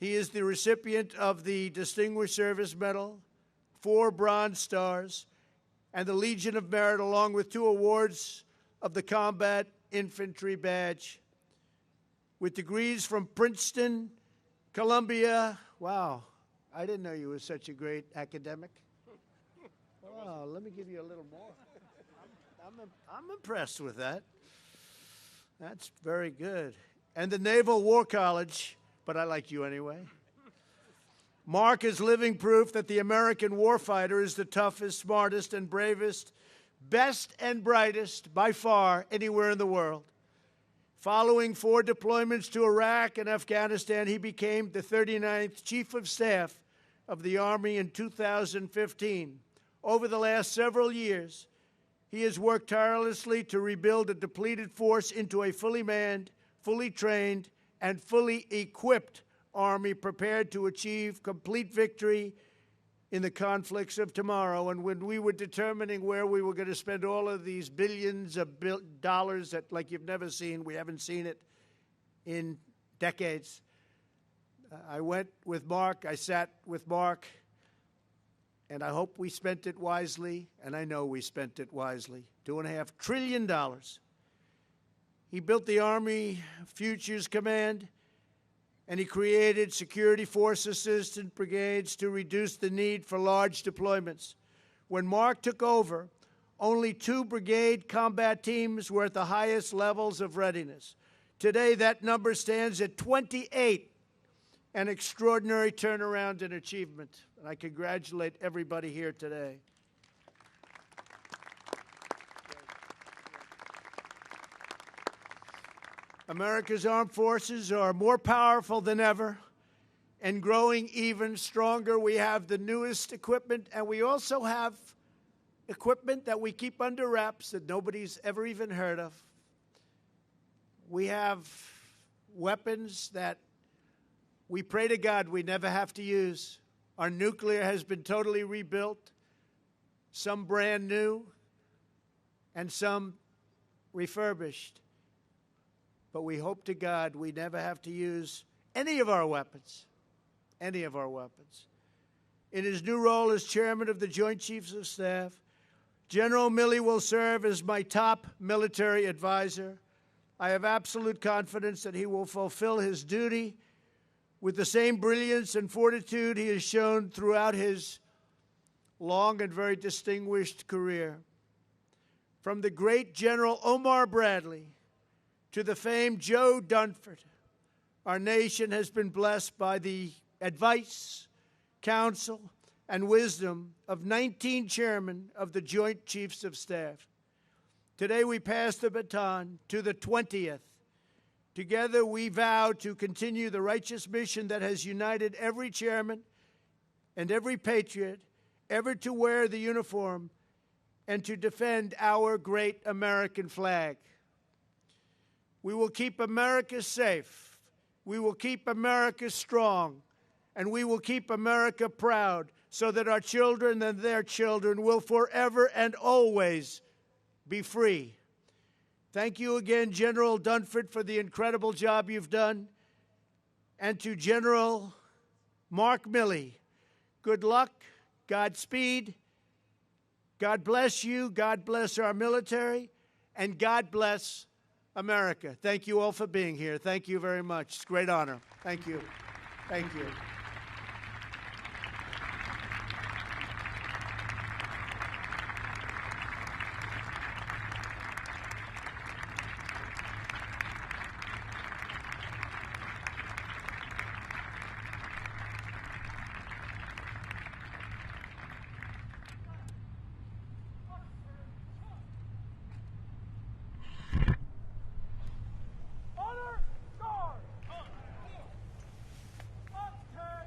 He is the recipient of the Distinguished Service Medal, 4 Bronze Stars, and the Legion of Merit, along with 2 awards of the Combat Infantry Badge. With degrees from Princeton, Columbia. Wow, I didn't know you were such a great academic. Wow, let me give you a little more. I'm impressed with that. That's very good. And the Naval War College, but I like you anyway. Mark is living proof that the American warfighter is the toughest, smartest, and bravest, best and brightest by far anywhere in the world. Following 4 deployments to Iraq and Afghanistan, he became the 39th Chief of Staff of the Army in 2015. Over the last several years, he has worked tirelessly to rebuild a depleted force into a fully manned, fully trained, and fully equipped Army prepared to achieve complete victory in the conflicts of tomorrow. And when we were determining where we were going to spend all of these billions of dollars that, like you've never seen, we haven't seen it in decades, I went with Mark, I sat with Mark, and I hope we spent it wisely, and I know we spent it wisely. $2.5 trillion. He built the Army Futures Command, and he created security force assistant brigades to reduce the need for large deployments. When Mark took over, only 2 brigade combat teams were at the highest levels of readiness. Today, that number stands at 28, an extraordinary turnaround and achievement. And I congratulate everybody here today. America's armed forces are more powerful than ever, and growing even stronger. We have the newest equipment, and we also have equipment that we keep under wraps that nobody's ever even heard of. We have weapons that we pray to God we never have to use. Our nuclear has been totally rebuilt, some brand new, and some refurbished. But we hope to God we never have to use any of our weapons. Any of our weapons. In his new role as chairman of the Joint Chiefs of Staff, General Milley will serve as my top military advisor. I have absolute confidence that he will fulfill his duty with the same brilliance and fortitude he has shown throughout his long and very distinguished career. From the great General Omar Bradley to the famed Joe Dunford, our nation has been blessed by the advice, counsel, and wisdom of 19 chairmen of the Joint Chiefs of Staff. Today we pass the baton to the 20th. Together we vow to continue the righteous mission that has united every chairman and every patriot ever to wear the uniform and to defend our great American flag. We will keep America safe. We will keep America strong. And we will keep America proud so that our children and their children will forever and always be free. Thank you again, General Dunford, for the incredible job you've done. And to General Mark Milley, good luck, Godspeed. God bless you, God bless our military, and God bless America. Thank you all for being here. Thank you very much. It's a great honor. Thank you. Thank you. Honor guard! Untitled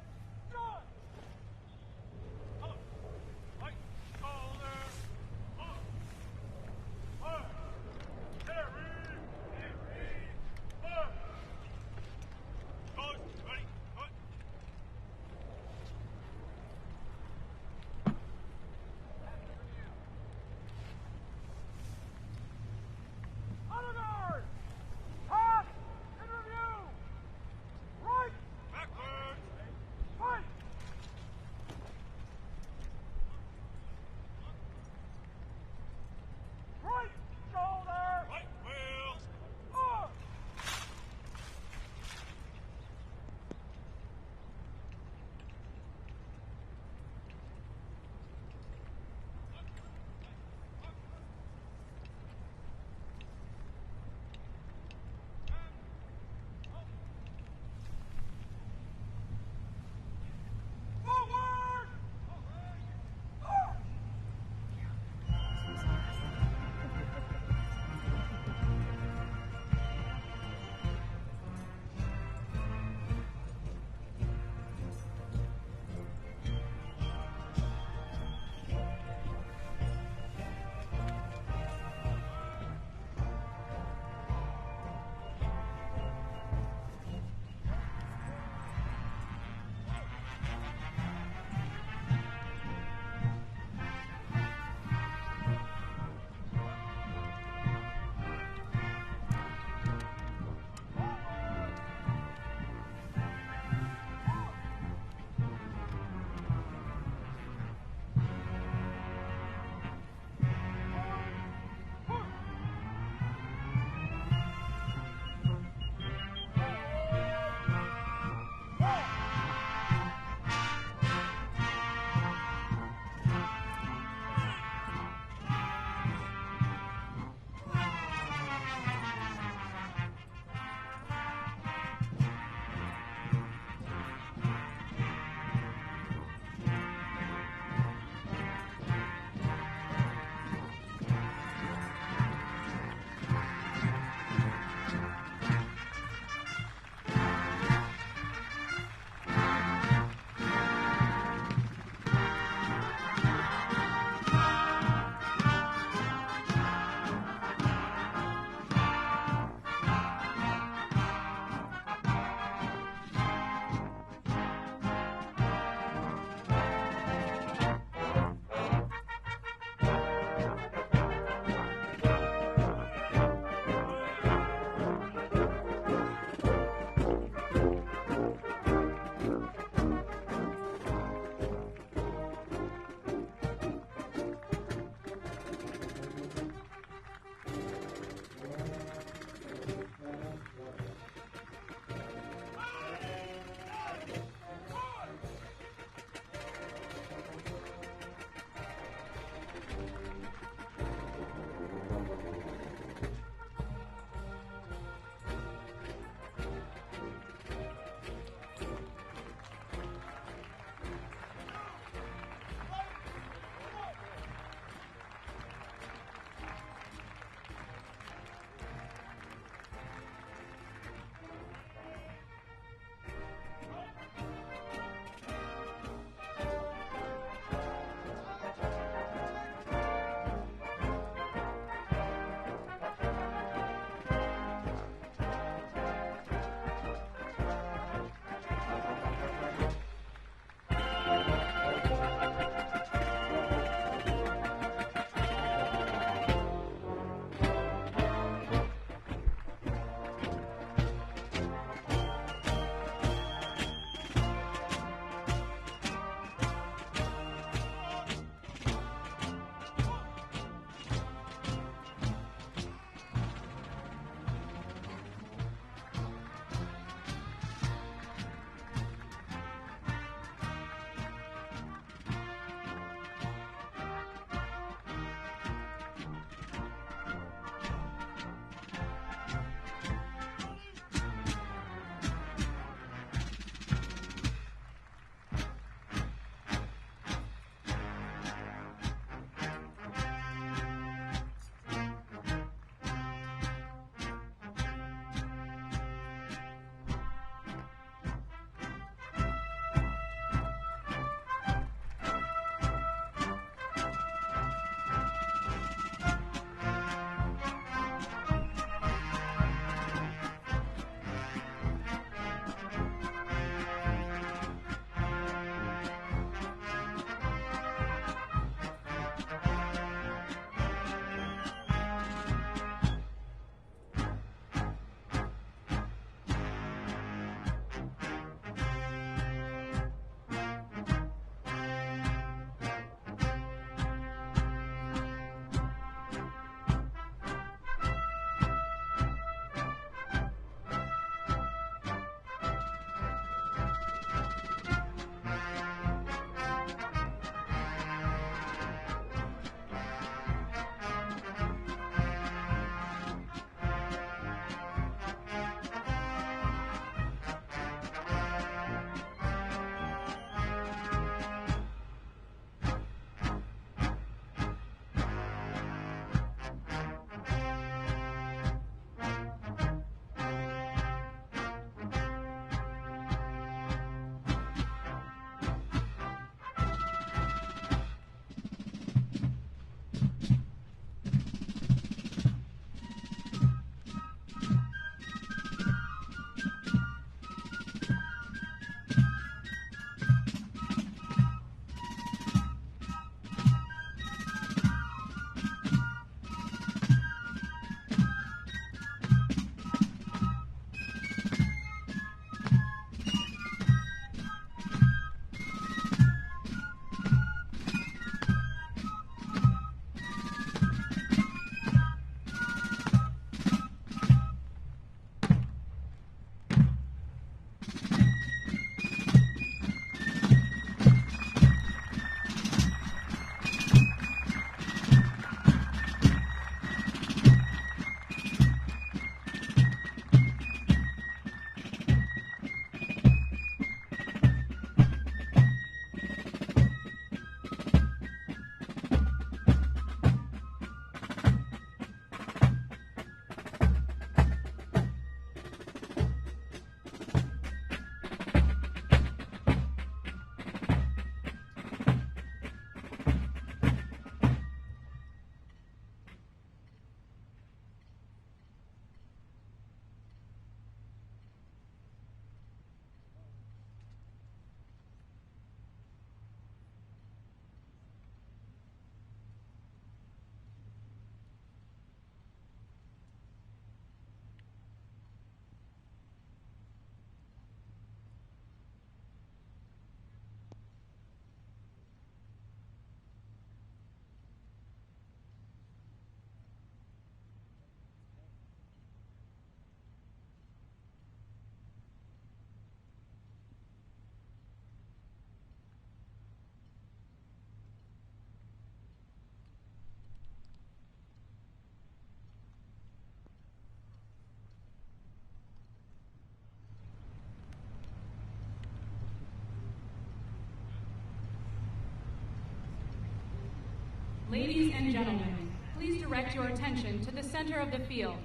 Ladies and gentlemen, please direct your attention to the center of the field.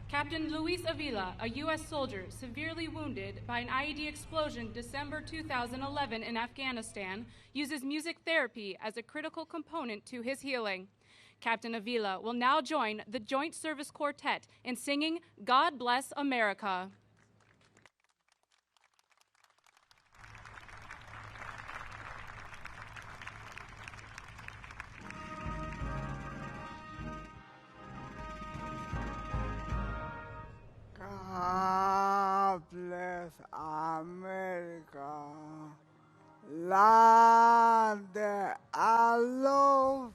Captain Luis Avila, a U.S. soldier severely wounded by an IED explosion December 2011 in Afghanistan, uses music therapy as a critical component to his healing. Captain Avila will now join the Joint Service Quartet in singing God Bless America. God bless America, land that I love,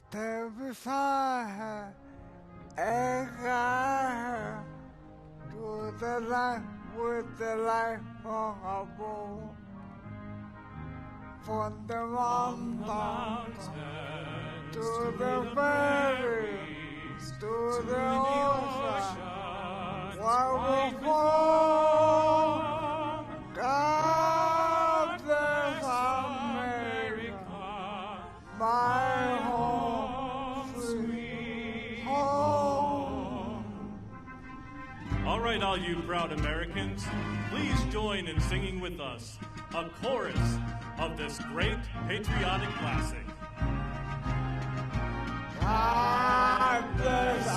stand beside her and guide her to the life with the life from above. From the mountains to the valleys, to the ocean, what will fall? God bless America, my home, sweet home. All right, all you proud Americans, please join in singing with us a chorus of this great patriotic classic. God bless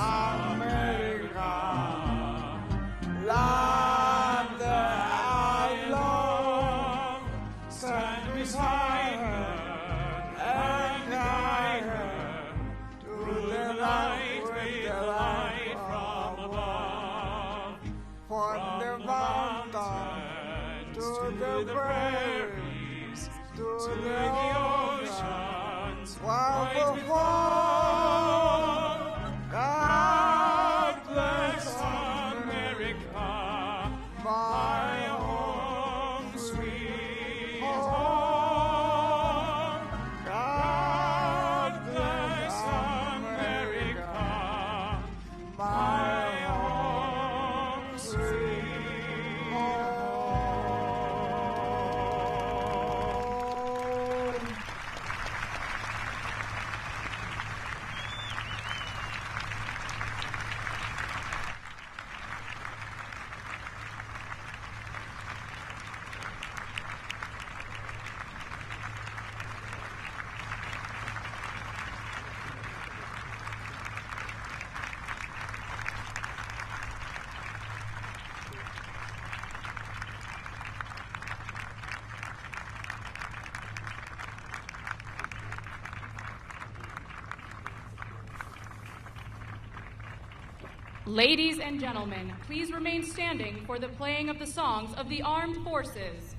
America, land that I love, stand beside her and guide her to the light with the light from above. From the mountains to the prairies, to the oceans, what will fall? God bless America, my home, sweet home. God bless America, my home, sweet home. Ladies and gentlemen, please remain standing for the playing of the songs of the armed forces.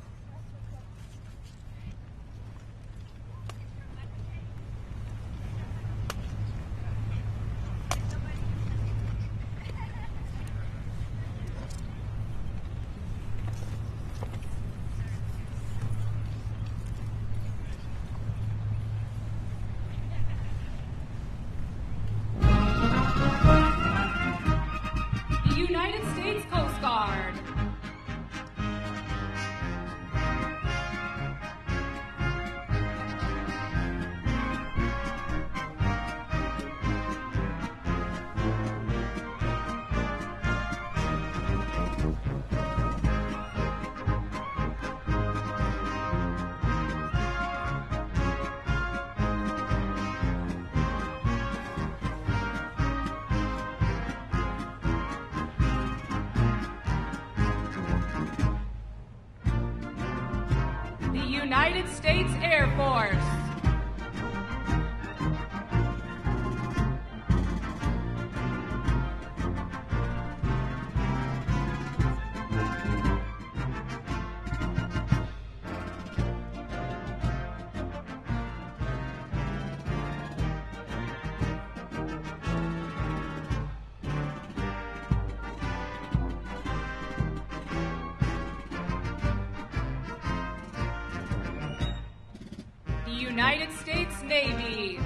United States Coast Guard. United States Air Force. United States Navy.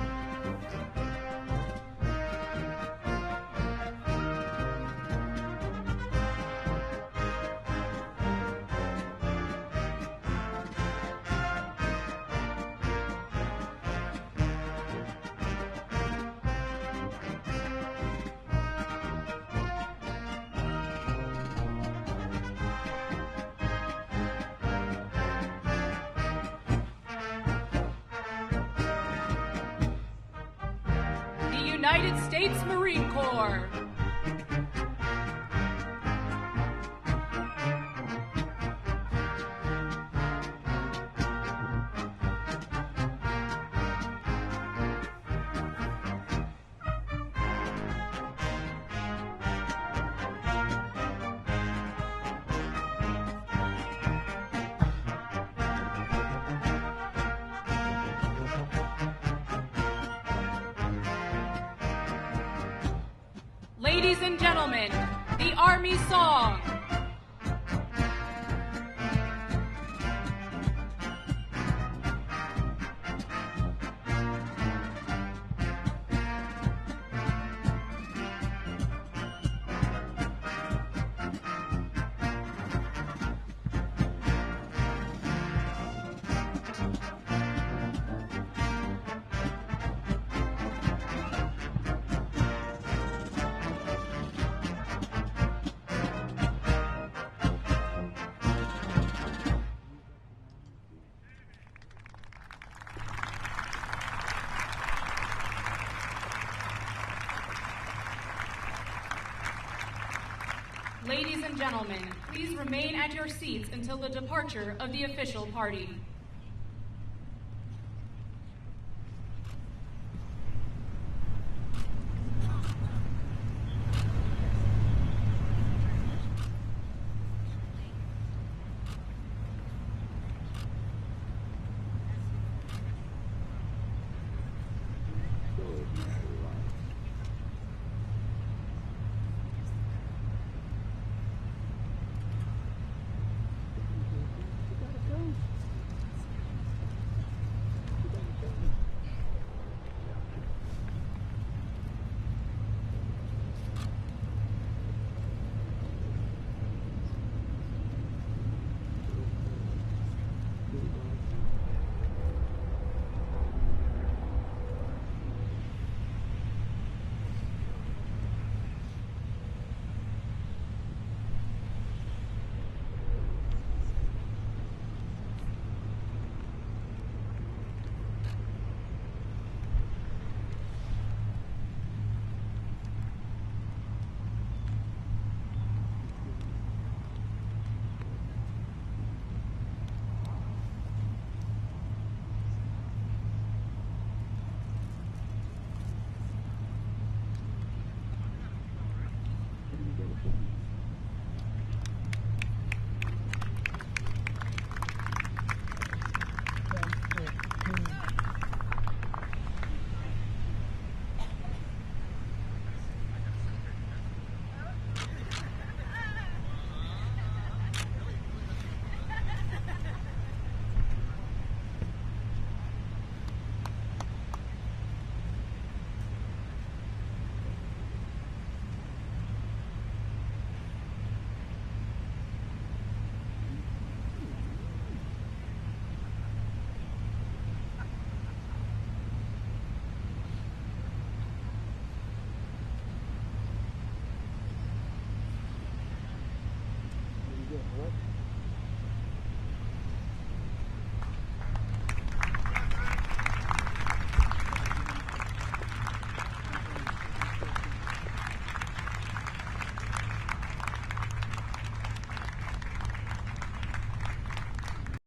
United States Marine Corps. Ladies and gentlemen, the Army Song. Ladies and gentlemen, please remain at your seats until the departure of the official party.